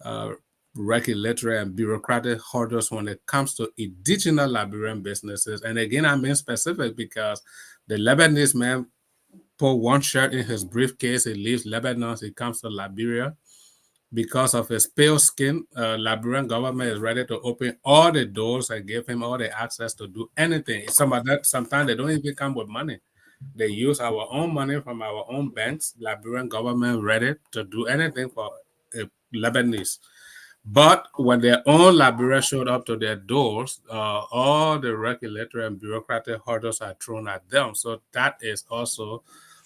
uh, regulatory and bureaucratic hurdles when it comes to indigenous Liberian businesses. And again, I'm being specific because the Lebanese man put one shirt in his briefcase. He leaves Lebanon. He comes to Liberia. Because of his pale skin, Liberian government is ready to open all the doors and give him all the access to do anything. Sometimes they don't even come with money. They use our own money from our own banks. Liberian government ready to do anything for Lebanese. But when their own Liberia showed up to their doors, all the regulatory and bureaucratic hurdles are thrown at them. So that is also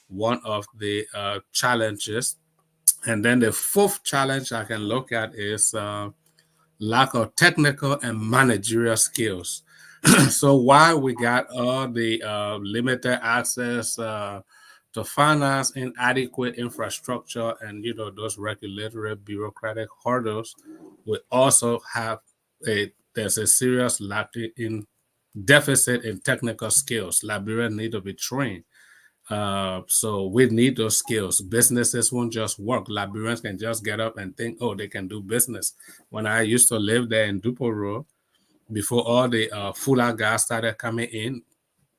one of the challenges. And then the fourth challenge I can look at is lack of technical and managerial skills. So while we got all the limited access to finance, inadequate infrastructure, and those regulatory bureaucratic hurdles, we also have there's a serious lack in deficit in technical skills. Liberians need to be trained. So we need those skills. Businesses won't just work. Liberians can just get up and think, oh, they can do business. When I used to live there in Duporo, before all the Fula gas started coming in,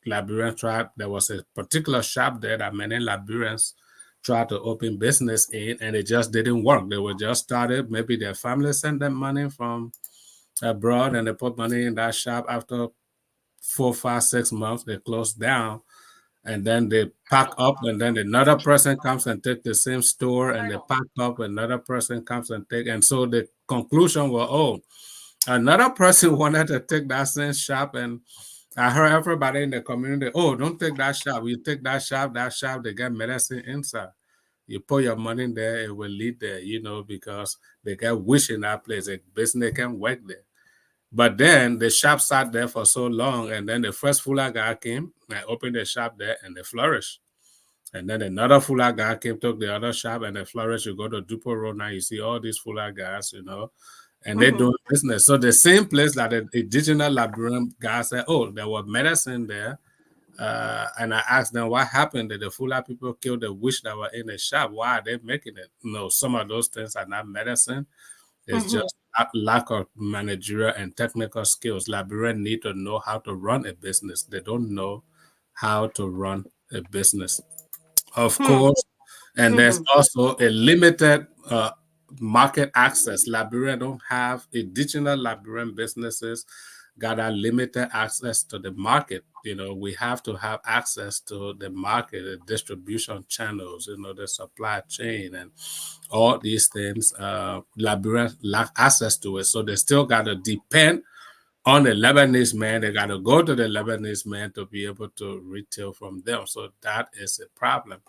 Liberian tribe, there was a particular shop there that many Liberians tried to open business in, and it just didn't work. They were just started. Maybe their family sent them money from abroad, and they put money in that shop. After 4, 5, 6 months, they closed down, and then they pack up, and then another person comes and take the same store, and they pack up, another person comes and take, and so the conclusion was, oh, another person wanted to take that same shop, and I heard everybody in the community, oh, don't take that shop. You take that shop, they get medicine inside. You put your money there, it will lead there, because they get wish in that place. A business can work there. But then the shop sat there for so long, and then the first Fula guy came and opened the shop there, and they flourished. And then another Fula guy came, took the other shop, and they flourished. You go to Dupo Road now, you see all these Fula guys, and they do business. So the same place that the indigenous Liberian guys said, oh, there was medicine there. And I asked them what happened. Did the Fula people kill the witch that were in the shop? Why are they making it? No, some of those things are not medicine. It's just a lack of managerial and technical skills. Liberians need to know how to run a business. They don't know how to run a business. Of course, and there's also a limited market access. Liberians don't have indigenous Liberian businesses got a limited access to the market. We have to have access to the market, the distribution channels, the supply chain, and all these things. Liberians lack access to it, so they still got to depend on the Lebanese man. They got to go to the Lebanese man to be able to retail from them. So that is a problem.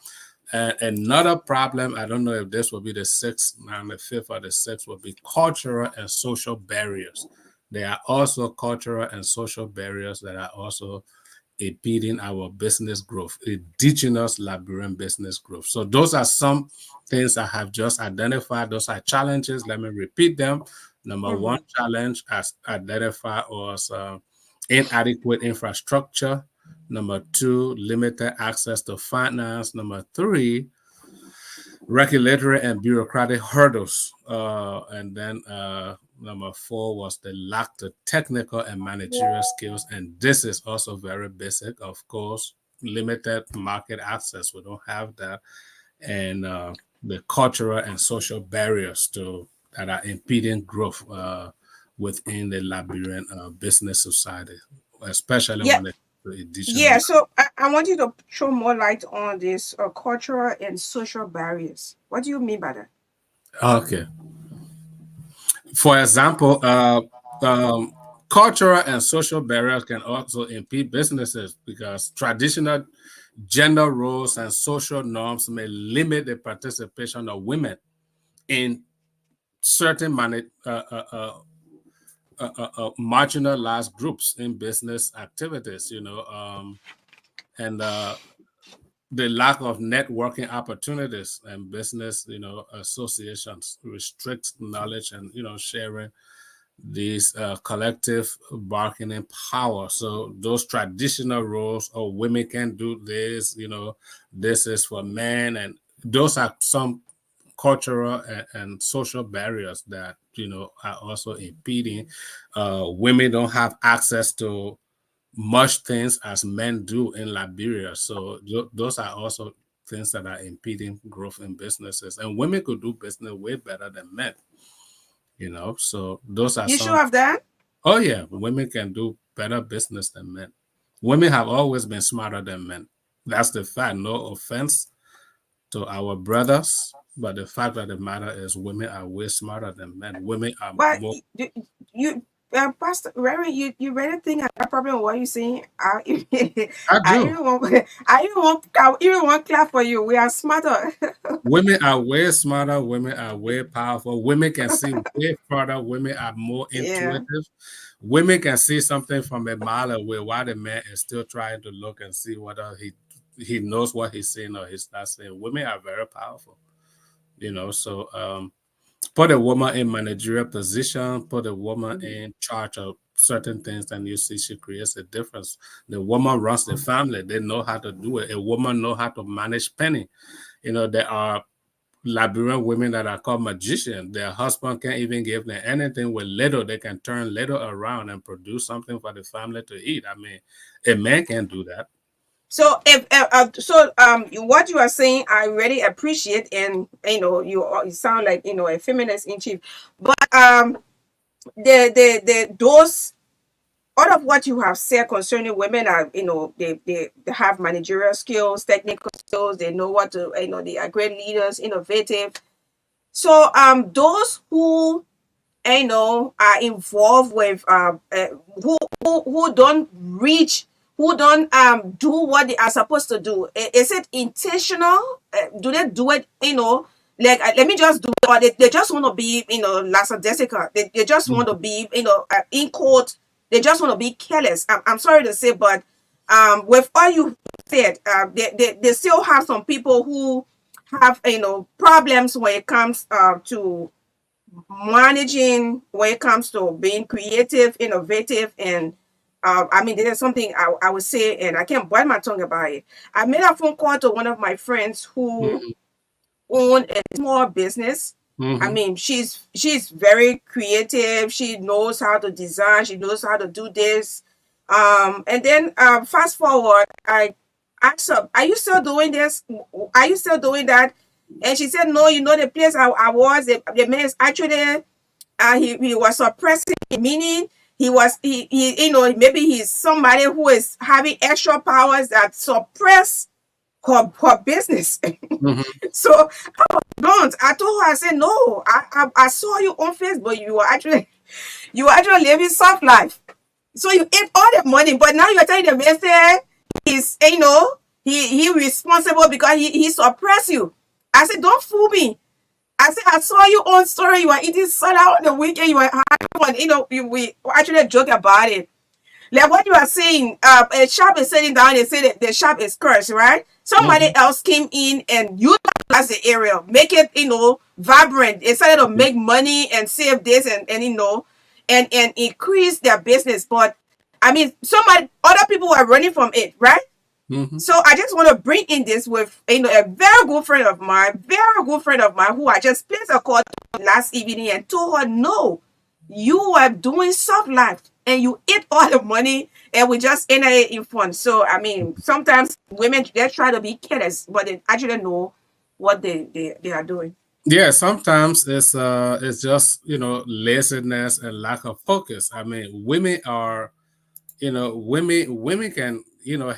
Another problem, I don't know if this will be the sixth, and the fifth or the sixth, will be cultural and social barriers. There are also cultural and social barriers that are also impeding our business growth, indigenous Liberian business growth. So those are some things I have just identified. Those are challenges. Let me repeat them. Number one challenge as identified was inadequate infrastructure. Number two, limited access to finance. Number three, regulatory and bureaucratic hurdles. And then number four was the lack of technical and managerial skills. And this is also very basic, of course, limited market access. We don't have that. And the cultural and social barriers that are impeding growth within the Liberian business society, especially Yeah. when it comes to indigenous. Yeah, so I want you to throw more light on this cultural and social barriers. What do you mean by that? Okay. For example, cultural and social barriers can also impede businesses because traditional gender roles and social norms may limit the participation of women in certain marginalized groups in business activities, and the lack of networking opportunities and business, associations restricts knowledge and, sharing these collective bargaining power. So those traditional roles, oh, women can do this, this is for men. And those are some cultural and social barriers that, are also impeding. Women don't have access to much things as men do in Liberia. So those are also things that are impeding growth in businesses. And women could do business way better than men, So those are You some. sure of that? Oh, yeah, women can do better business than men. Women have always been smarter than men. That's the fact. No offense to our brothers, but the fact of the matter is women are way smarter than men. Women are But more. you Pastor Reverend, you really think I have a problem with what you're saying? I I do. even want I even want clap for you. We are smarter. Women are way smarter. Women are way powerful. Women can see way further. Women are more Yeah. intuitive. Women can see something from a mile away while the man is still trying to look and see whether he knows what he's saying or he's not saying. Women are very powerful, So put a woman in managerial position, put a woman in charge of certain things, and you see she creates a difference. The woman runs the family. They know how to do it. A woman know how to manage penny. There are Liberian women that are called magicians. Their husband can't even give them anything with little. They can turn little around and produce something for the family to eat. I mean, a man can't do that. So if what you are saying, I really appreciate, and you sound like a feminist in chief. But those all of what you have said concerning women are, they have managerial skills, technical skills. They know what to, they are great leaders, innovative. So those who are involved with who don't reach, who don't do what they are supposed to do. Is it intentional? Do they do it, like let me just do it, or they just want to be, Lassa Jessica. They just want to be, in court. They just want to be careless. I'm sorry to say, but with all you said, they still have some people who have, problems when it comes to managing, when it comes to being creative, innovative, and I mean, there's something I would say, and I can't bite my tongue about it. I made a phone call to one of my friends who own a small business. I mean, she's very creative. She knows how to design. She knows how to do this. And then fast forward, I asked her, "Are you still doing this? Are you still doing that?" And she said, "No, the place I was, the man is actually he was suppressing, meaning he maybe he's somebody who is having extra powers that suppress her business." So don't. I told her, I said, "No, I saw you on Facebook. You were actually living soft life." So you ate all the money, but now you're telling the man say he's, he responsible because he suppressed you. I said, don't fool me. I said, I saw you on story. You were eating salad on the weekend. You were having one. We actually joke about it. Like what you are saying, a shop is sitting down. They say that the shop is cursed, right? Somebody else came in and utilized the area, make it, vibrant. They started to make money and save this and increase their business. But I mean, other people were running from it, right? So I just want to bring in this with a very good friend of mine, who I just placed a call last evening and told her, no, you are doing soft life and you eat all the money and we just enter it in fun. So I mean, sometimes women, they try to be careless, but they actually know what they are doing. Yeah, sometimes it's just laziness and lack of focus. I mean, women are women can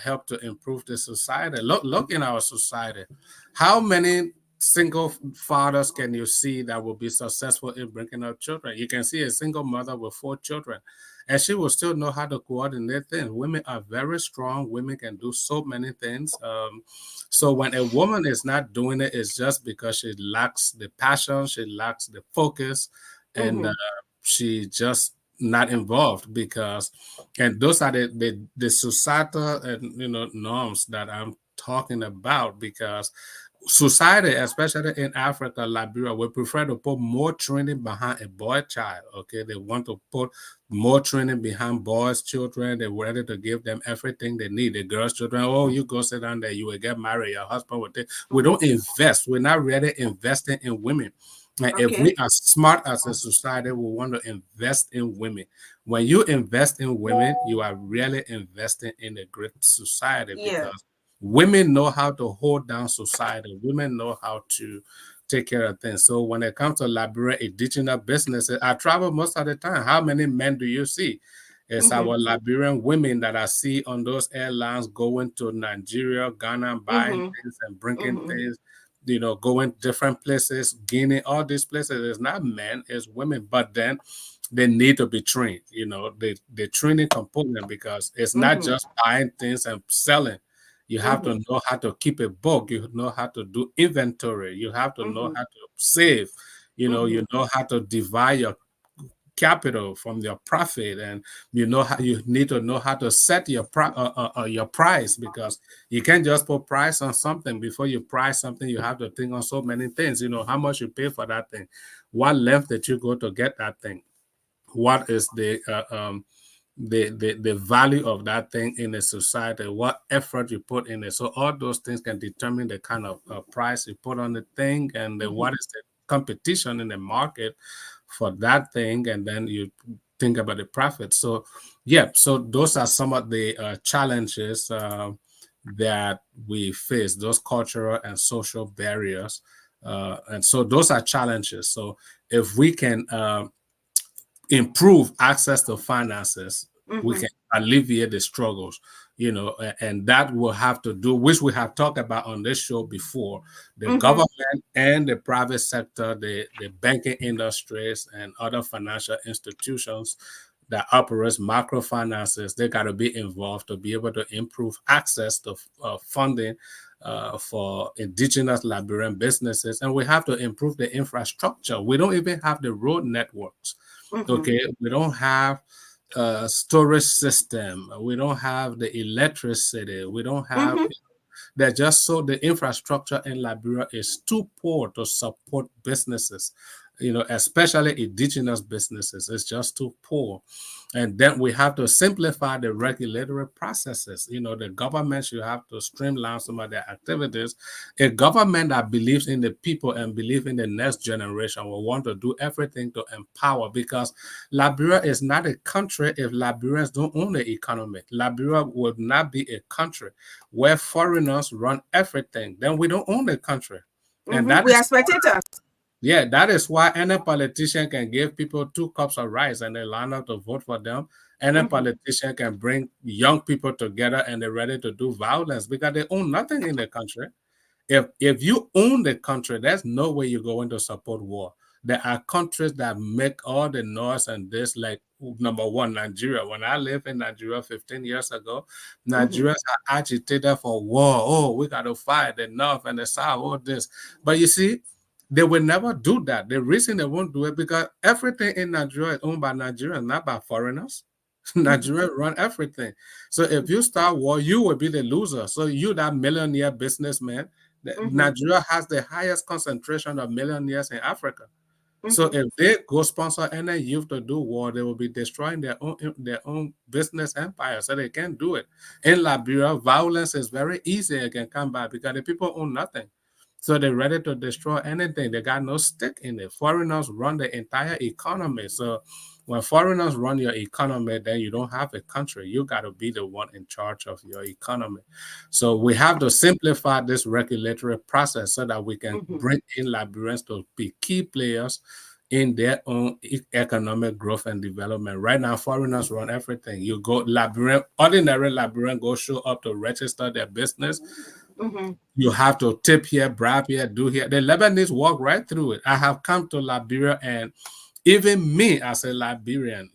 help to improve the society. Look in our society, how many single fathers can you see that will be successful in bringing up children? You can see a single mother with 4 children and she will still know how to coordinate things. Women are very strong. Women can do so many things. So when a woman is not doing it, it's just because she lacks the passion, she lacks the focus, and she just not involved. Because, and those are the societal and norms that I'm talking about. Because society, especially in Africa, Liberia, we prefer to put more training behind a boy child. Okay, they want to put more training behind boys' children. They're ready to give them everything they need. The girls' children, oh, you go sit down there, you will get married, your husband will take. We don't invest. We're not really investing in women. And if we are smart as a society, we want to invest in women. When you invest in women, you are really investing in a great society. Because women know how to hold down society. Women know how to take care of things. So when it comes to Liberia indigenous businesses, I travel most of the time. How many men do you see? It's our Liberian women that I see on those airlines going to Nigeria, Ghana, buying things and bringing things, going different places, Guinea, all these places. It's not men, it's women. But then they need to be trained, the training component, because it's not just buying things and selling. You have to know how to keep a book. You know how to do inventory. You have to know how to save. You know how to divide your capital from your profit, and you need to know how to set your price, because you can't just put price on something. Before you price something, you have to think on so many things. How much you pay for that thing, what length did you go to get that thing, what is the value of that thing in a society, what effort you put in it. So all those things can determine the kind of price you put on the thing, and then what is the competition in the market for that thing, and then you think about the profit. So so those are some of the challenges that we face, those cultural and social barriers, and so those are challenges. So if we can improve access to finances, we can alleviate the struggles, and that will have to do, which we have talked about on this show before, the government and the private sector, the banking industries and other financial institutions that operates microfinances. They got to be involved to be able to improve access to funding for indigenous Liberian businesses. And we have to improve the infrastructure. We don't even have the road networks. Okay, we don't have a storage system. We don't have the electricity. We don't have. They're just so the infrastructure in Liberia is too poor to support businesses, especially indigenous businesses. It's just too poor. And then we have to simplify the regulatory processes. The government should have to streamline some of their activities. A government that believes in the people and believes in the next generation will want to do everything to empower, because Liberia is not a country if Liberians don't own the economy. Liberia would not be a country where foreigners run everything. Then we don't own the country. And that we are spectators. Yeah, that is why any politician can give people 2 cups of rice and they line up to vote for them. Any politician can bring young people together and they're ready to do violence because they own nothing in the country. If you own the country, there's no way you're going to support war. There are countries that make all the noise and this, like number one, Nigeria. When I lived in Nigeria 15 years ago, Nigerians are agitated for war. Oh, we got to fight the North and the South, all this. But you see, they will never do that. The reason they won't do it because everything in Nigeria is owned by Nigerians, not by foreigners. Nigeria run everything. So if you start war, you will be the loser. So you, that millionaire businessman, Nigeria has the highest concentration of millionaires in Africa. So if they go sponsor any youth to do war, they will be destroying their own business empire. So they can't do it. In Liberia, violence is very easy. It can come by because the people own nothing. So they're ready to destroy anything. They got no stake in it. Foreigners run the entire economy. So when foreigners run your economy, then you don't have a country. You got to be the one in charge of your economy. So we have to simplify this regulatory process so that we can bring in Liberians to be key players in their own economic growth and development. Right now, foreigners run everything. You go ordinary Liberian go show up to register their business. You have to tip here, bribe here, do here. The Lebanese walk right through it. I have come to Liberia, and even me as a Liberian,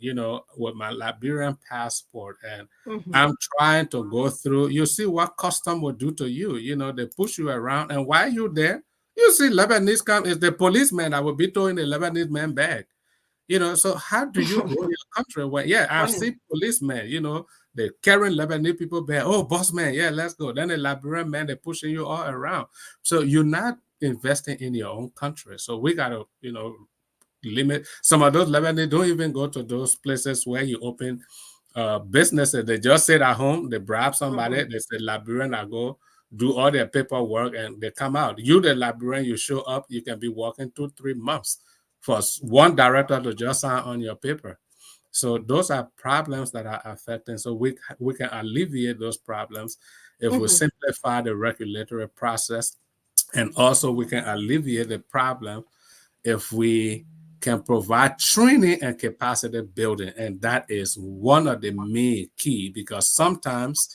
with my Liberian passport, and I'm trying to go through. You see what custom will do to you. They push you around, and while you're there, you see Lebanese come. It's the policeman that will be throwing the Lebanese man back. So how do you rule your country? Well, I've seen policemen, they carrying Lebanese people back. Oh, boss man, let's go. Then the Liberian man, they're pushing you all around. So you're not investing in your own country. So we got to, limit. Some of those Lebanese don't even go to those places where you open businesses. They just sit at home, they bribe somebody, they say Liberian, I go do all their paperwork, and they come out. You, the Liberian, you show up, you can be working 2-3 months for one director to just sign on your paper. So those are problems that are affecting. So we can alleviate those problems if we simplify the regulatory process, and also we can alleviate the problem if we can provide training and capacity building. And that is one of the main key, because sometimes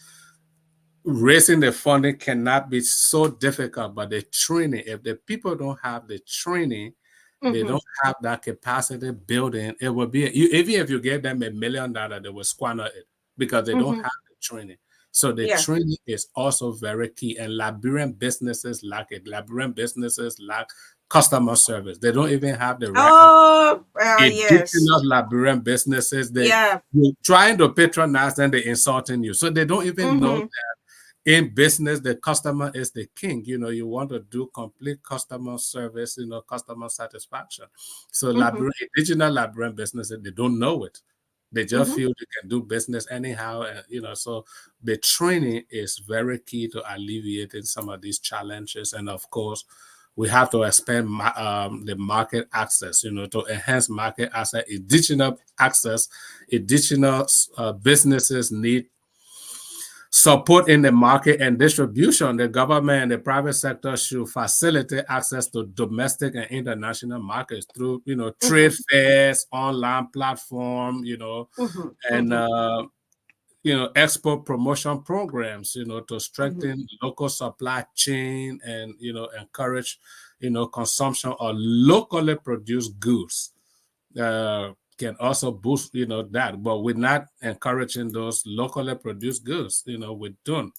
raising the funding cannot be so difficult, but the training, if the people don't have the training, they don't have that capacity building, it will be, even if you gave them $1 million, they will squander it because they don't have the training. So the training is also very key, and Liberian businesses lack it. Liberian businesses lack customer service. They don't even have the record. Indigenous Liberian businesses, you're trying to patronize and they're insulting you. So they don't even know that in business, the customer is the king. You want to do complete customer service, customer satisfaction. So indigenous Liberian businesses, they don't know it. They just feel they can do business anyhow. And, so the training is very key to alleviating some of these challenges. And of course, we have to expand the market access, to enhance market access, additional access. Additional businesses need support in the market and distribution. The government and the private sector should facilitate access to domestic and international markets through, trade fairs, online platform, and export promotion programs, to strengthen local supply chain and, encourage, consumption of locally produced goods. Can also boost, that, but we're not encouraging those locally produced goods. We don't.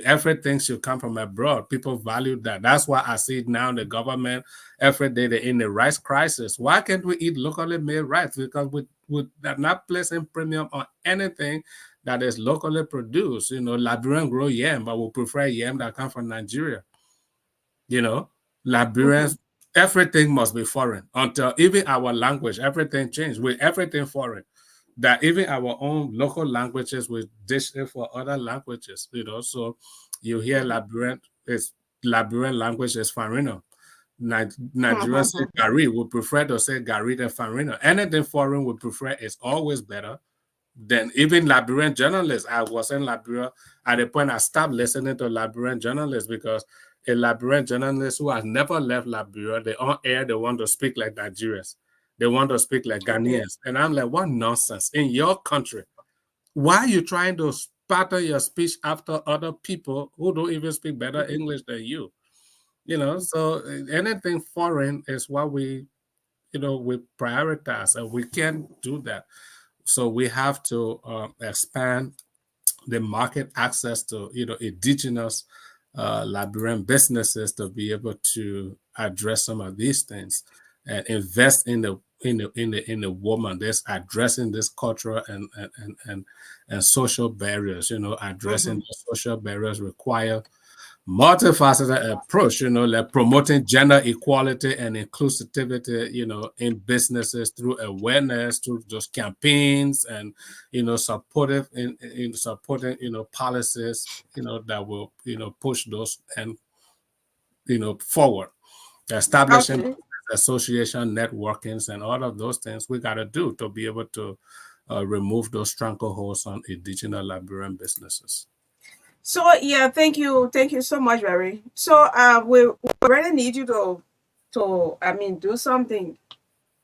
Everything should come from abroad. People value that. That's why I see now the government every day they're in the rice crisis. Why can't we eat locally made rice? Because we are not placing premium on anything that is locally produced. Liberian grow yam, but we prefer yam that come from Nigeria. Liberians, everything must be foreign until even our language, everything changed with everything foreign. That even our own local languages will dish it for other languages, So you hear Liberian language is Farino. Nigerian say Gari. We prefer to say Gari than Farino. Anything foreign we prefer is always better than even Liberian journalists. I was in Liberia at the point I stopped listening to Liberian journalists because a Liberian journalist who has never left Liberia, they on air, they want to speak like Nigerians. They want to speak like Ghanaians. And I'm like, what nonsense. In your country, why are you trying to pattern your speech after other people who don't even speak better English than you? So anything foreign is what we prioritize, and we can't do that. So we have to expand the market access to indigenous Liberian businesses to be able to address some of these things and invest in the woman. That's addressing this cultural and social barriers. Addressing the social barriers require multifaceted approach, like promoting gender equality and inclusivity, in businesses through awareness, through those campaigns, and supportive in supporting policies, that will push those and forward. Establishing Okay. association networkings and all of those things we got to do to be able to remove those strangleholds on indigenous Liberian businesses. So yeah, thank you so much, Barry. So we really need you to do something.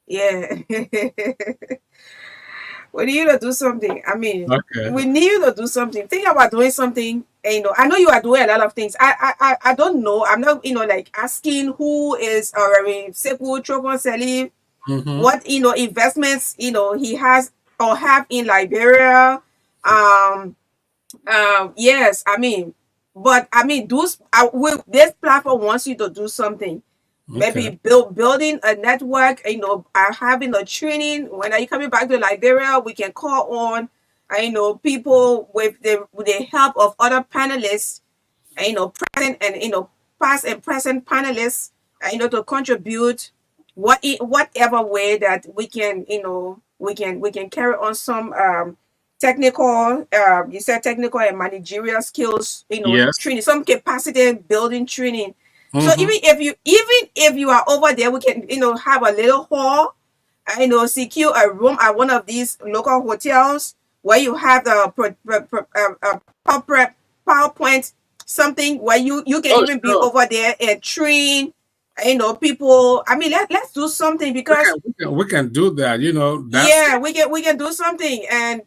Yeah. We need you to do something. Okay. We need you to do something. Think about doing something. And, I know you are doing a lot of things. I don't know. I'm not, like asking who is Sekou Chokon Seli, what investments he has or have in Liberia. Yes, but this platform wants you to do something. Okay. Maybe building a network, having a training. When are you coming back to Liberia? We can call on, people with the help of other panelists, present and past and present panelists, to contribute whatever way that we can, we can carry on some technical, you said technical and managerial skills, Yes. training, some capacity building training. So Mhm. even if you are over there, we can have a little hall, secure a room at one of these local hotels where you have the PowerPoint, something where you can Oh, even be sure. over there and train people. Let's do something, because We can do that. That's yeah, we can do something. And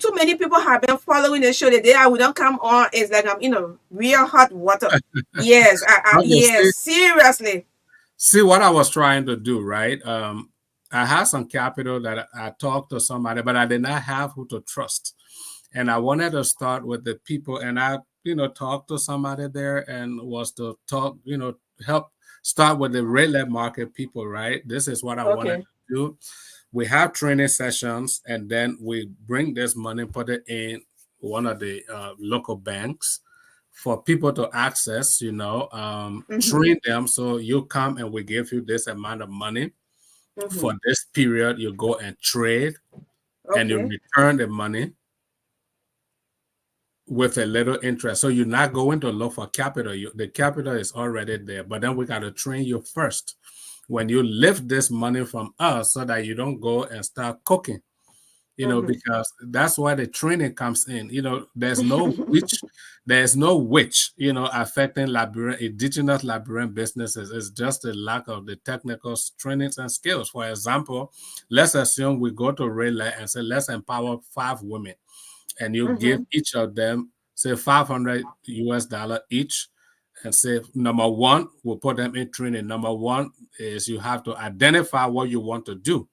too many people have been following the show. The day I would not come on, it's like I'm real hot water. Yes, see, yes, seriously. see what I was trying to do, right? I had some capital that I talked to somebody, but I did not have who to trust. And I wanted to start with the people, and I, talked to somebody there and was to talk, help start with the red market people, right? This is what I wanted Okay. to do. We have training sessions, and then we bring this money, put it in one of the local banks for people to access, train them. So you come and we give you this amount of money for this period. You go and trade and you Okay. return the money with a little interest. So you're not going to look for capital. The capital is already there, but then we got to train you first when you lift this money from us so that you don't go and start cooking, because that's why the training comes in. There's no witch, affecting indigenous Liberian businesses. It's just the lack of the technical trainings and skills. For example, let's assume we go to Relay and say, let's empower 5 women, and you give each of them, say, $500 each, and say, number one, we'll put them in training. Number one is you have to identify what you want to do.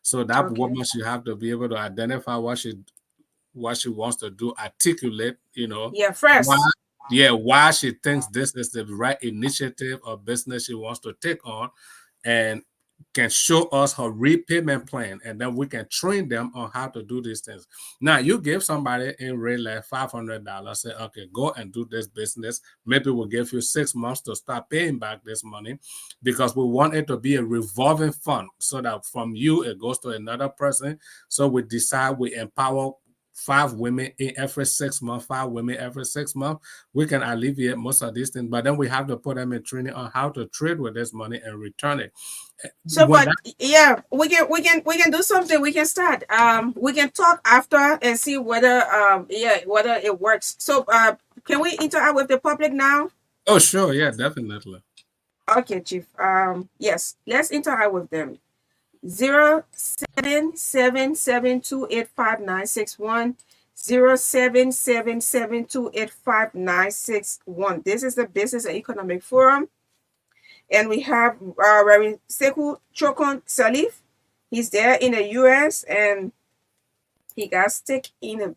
So that woman, she have to be able to identify what she wants to do, articulate, Yeah, first. why she thinks this is the right initiative or business she wants to take on, and can show us her repayment plan, and then we can train them on how to do these things. Now, you give somebody in real life $500, say, okay, go and do this business. Maybe we'll give you 6 months to start paying back this money, because we want it to be a revolving fund so that from you, it goes to another person. So we decide we empower 5 women in every 6 months, 5 women every 6 months. We can alleviate most of these things, but then we have to put them in training on how to trade with this money and return it. So, but yeah, we can do something. We can start. We can talk after and see whether whether it works. So, can we interact with the public now? Oh, sure, yeah, definitely. Okay, Chief. Yes, let's interact with them. 0777285961. 0777285961. This is the Business and Economic Forum. And we have Sekou Chokon Salif. He's there in the US, and He got stick in him.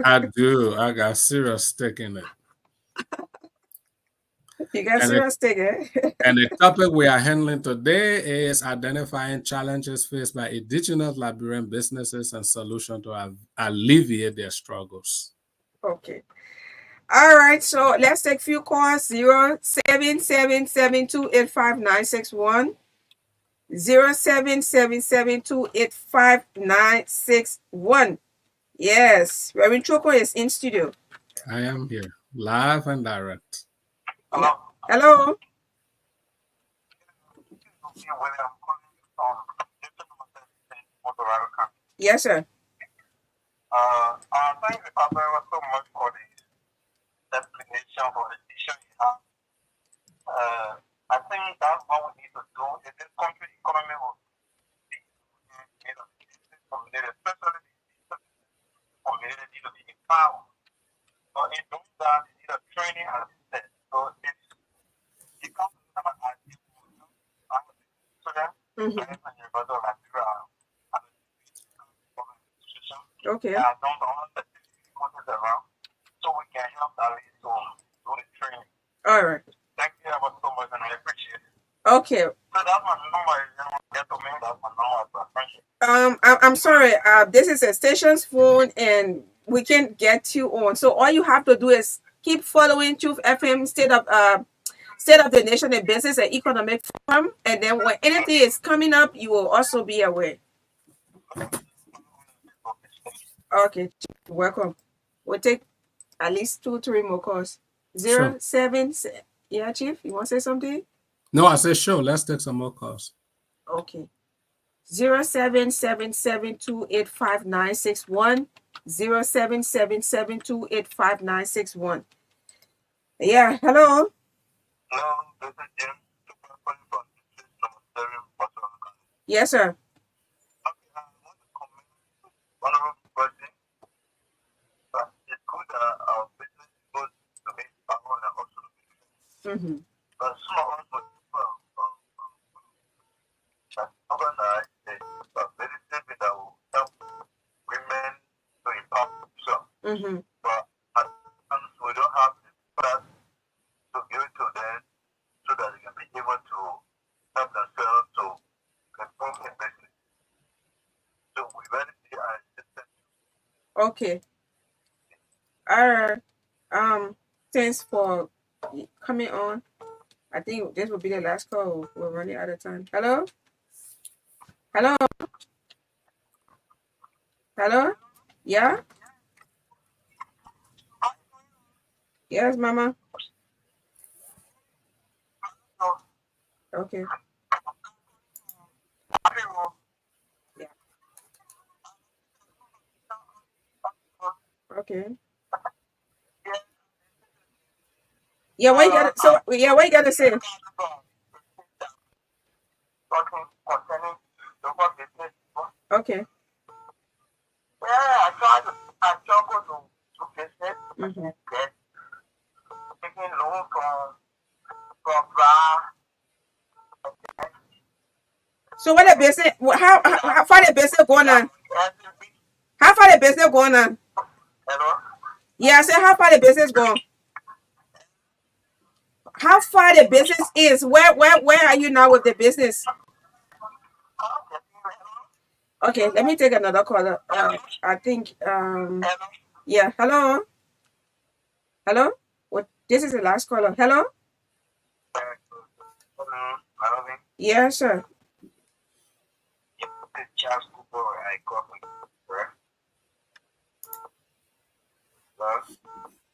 I do. I got serious stick in it. You got And the, serious stick, eh? and the topic we are handling today is identifying challenges faced by indigenous Liberian businesses and solutions to alleviate their struggles. Okay. All right, so let's take few calls. 0777285961. 0777285961. Yes, Reverend Choco is in studio. I am here, live and direct. Hello. Hello. Yes, sir. Thank you, Papa, so much for the explanation for the issue you have. I think that's what we need to do in this country. Economy will be community, especially the community need to be empowered. So in doing that, you need a training as you said. So if you come to some idea for you, I'm a student, and your brother Nigeria, Okay. and don't know the difficulties around, so we can help at least to do the training. All right. Thank you ever so much, and I appreciate it. Okay. So that's my number. You know, get to me. That's my number. So thank you. I'm sorry. This is a station's phone, and we can't get you on. So all you have to do is keep following Truth FM State of the Nation in Business and Economic Forum, and then when anything is coming up, you will also be aware. Okay, welcome. We'll take at least 2-3 more calls. Sure. 07. Yeah, Chief, you want to say something? No, I said sure. Let's take some more calls. Okay. 0777285961. 0777285961. Yeah, hello. Hello, this is Jim. Yes, sir. One of the questions that it's good that our business goes to be power and also but some of us that overnight is a very simple that will help women to empower themselves. But at times we don't have the funds to give it to them so that they can be able to help themselves to improve their business. So we very see our system. Okay. Thanks for coming on. I think this will be the last call. We're running out of time. Hello? Hello? Hello? Yeah? Yes, Mama? Okay. Yeah. Okay. Yeah, what you gotta say? Okay. Yeah, I struggle to business. Taking loan from So what the business? How far the business going on? How far the business going on? Hello? Yeah, I said how far the business going? How far the business is? Where are you now with the business? Okay, let me take another caller. I think yeah. Hello. Hello. What? This is the last caller. Hello. Yeah, sir.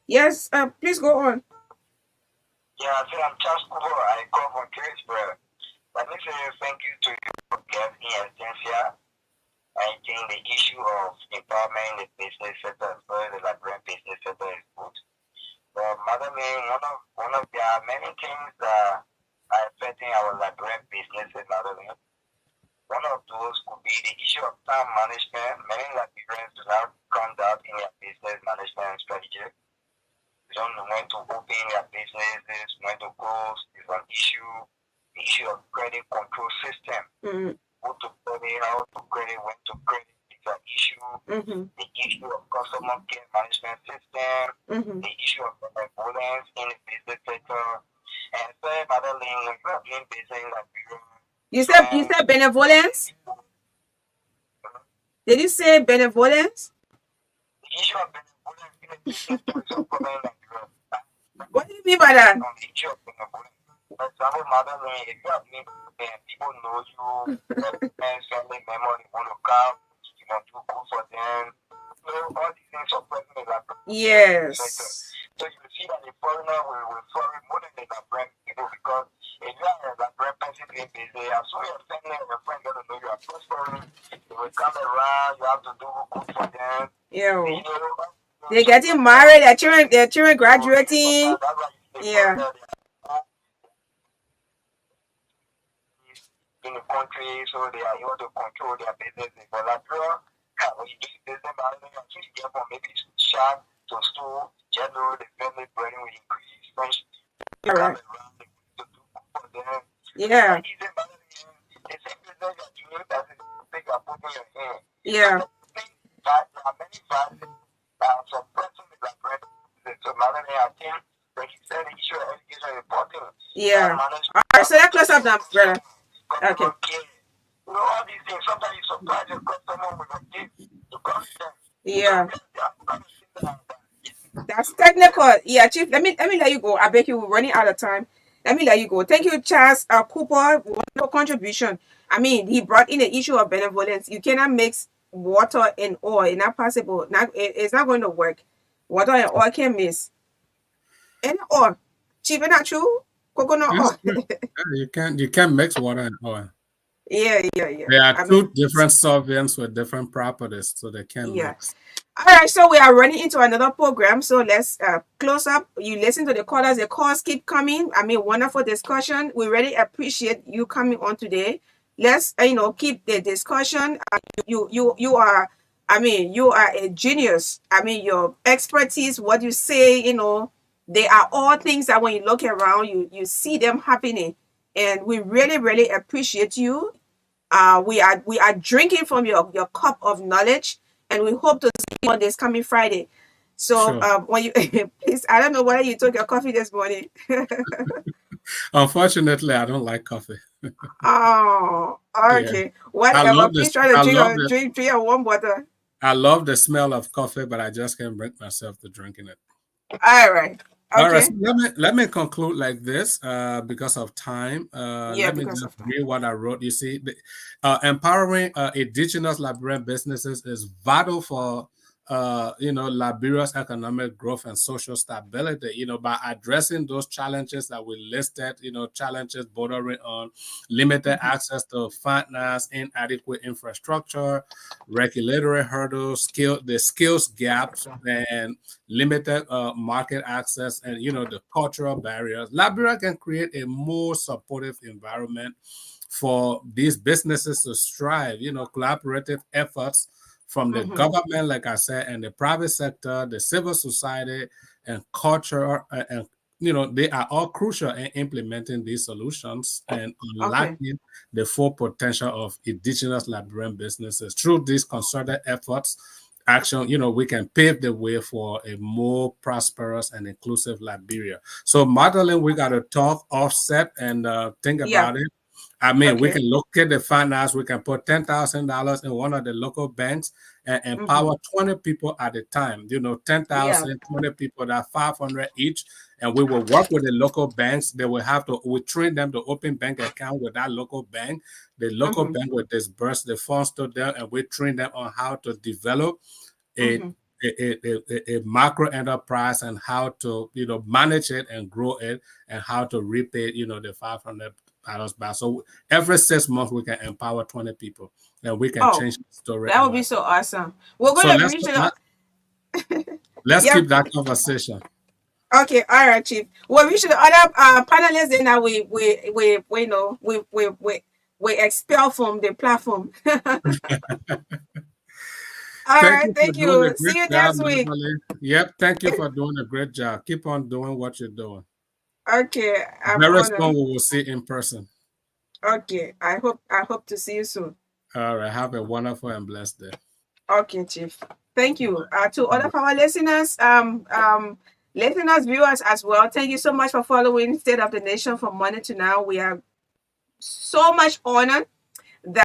Yes. Please go on. Yeah, I said I'm Charles Kubo. I call from Tradesboro. Let me say thank you to you for getting Agencia. I think the issue of empowerment in the business sector as well as the Liberian business sector is good. But Madam, one of there are many things that are affecting our Liberian businesses, Madam. One of those could be the issue of time management. Many Liberians do not come out in their business management strategy. They don't know when to open their businesses, when to close. It's an issue. The issue of credit control system. Who to credit, how to credit, when to credit. The visa issue, the issue of customer care management system, the issue of benevolence in the business sector. And so, Madeline, when you are doing business in Liberia, You said benevolence? Did you say benevolence? the issue of benevolence in the business sector is a problem in Liberia. What do you mean by that? On the issue of benevolence. For example, Madeline, if you are doing business, people know you, friends, family members, they want to come, you want to do good for them. So all these things are present in the Yes. sector. So you see that the foreigner will flourish more than the Liberian people because if you are a Liberian person being busy, as soon as your family and your friends get to know you are prospering, they will come around, you have to do good for them. Yeah. You know, They're getting married, their children graduating. that's why you see the Yeah. foreigner, in the country, so they are able to control their business. But Liberia, when you do business, you get from maybe shop to store, general, the family burden will increase. French, All right. around, they to do for them. Yeah. The same business you're doing, that's the thing you're putting your hand. Yeah. There are many values some person in Liberia. So, Madeline, I think, like you said, the issue of education is important. Yeah. All right, so that close up now, brother. Okay. You know, all these things, sometimes you surprise your customer with a gift to come them. Yeah. That's technical. Yeah, Chief. Let me let you go. I beg you, we're running out of time. Let me let you go. Thank you, Charles Cooper. Wonderful contribution. I mean, he brought in the issue of benevolence. You cannot mix water and oil. It's not possible. It's not going to work. Water and oil can mix. And oil. Chief, is that true? Coconut oil. Yeah, you can't mix water and oil. Yeah. There are two different solvents with different properties, so they can't mix. All right, so we are running into another program. So let's close up. You listen to the callers. The calls keep coming. I mean, wonderful discussion. We really appreciate you coming on today. Let's keep the discussion. You are. I mean, you are a genius. I mean, your expertise, what you say, they are all things that when you look around, you see them happening, and we really, really appreciate you. We are drinking from your cup of knowledge, and we hope to see you on this coming Friday. So Sure. when you please, I don't know whether you took your coffee this morning. Unfortunately, I don't like coffee. Oh, okay. Yeah. Whatever. Please try to drink your warm water. I love the smell of coffee, but I just can't bring myself to drinking it. All right. Okay. All right. So let me conclude like this because of time. Let me just read what I wrote. You see, empowering indigenous Liberian businesses is vital for Liberia's economic growth and social stability. By addressing those challenges that we listed. Challenges bordering on limited access to finance, inadequate infrastructure, regulatory hurdles, the skills gaps, and limited market access, and the cultural barriers. Liberia can create a more supportive environment for these businesses to strive. Collaborative efforts from the government, like I said, and the private sector, the civil society, and culture, and they are all crucial in implementing these solutions and unlocking the full potential of indigenous Liberian businesses. Through these concerted efforts, action, we can pave the way for a more prosperous and inclusive Liberia. So, Magdalene, we got to talk offset and think about it. I mean, we can look at the finance. We can put $10,000 in one of the local banks and empower 20 people at a time. 10,000, 20 people, that 500 each. And we will work with the local banks. They will we train them to open bank account with that local bank. The local bank will disburse the funds to them, and we train them on how to develop a macro enterprise and how to manage it and grow it, and how to repay the $500 back. So every 6 months we can empower 20 people, and we can change the story. That would be so awesome. We're going to reach let's keep that conversation. Okay, all right, Chief. We'll reach the other panelists, and now we expel from the platform. All right, thank you. See you next week. Yep, thank you for doing a great job. Keep on doing what you're doing. Okay, very soon we will see in person. Okay, I hope to see you soon. All right, have a wonderful and blessed day. Okay, Chief. Thank you. To all of our listeners, listeners, viewers as well, thank you so much for following State of the Nation from morning to now. We are so much honored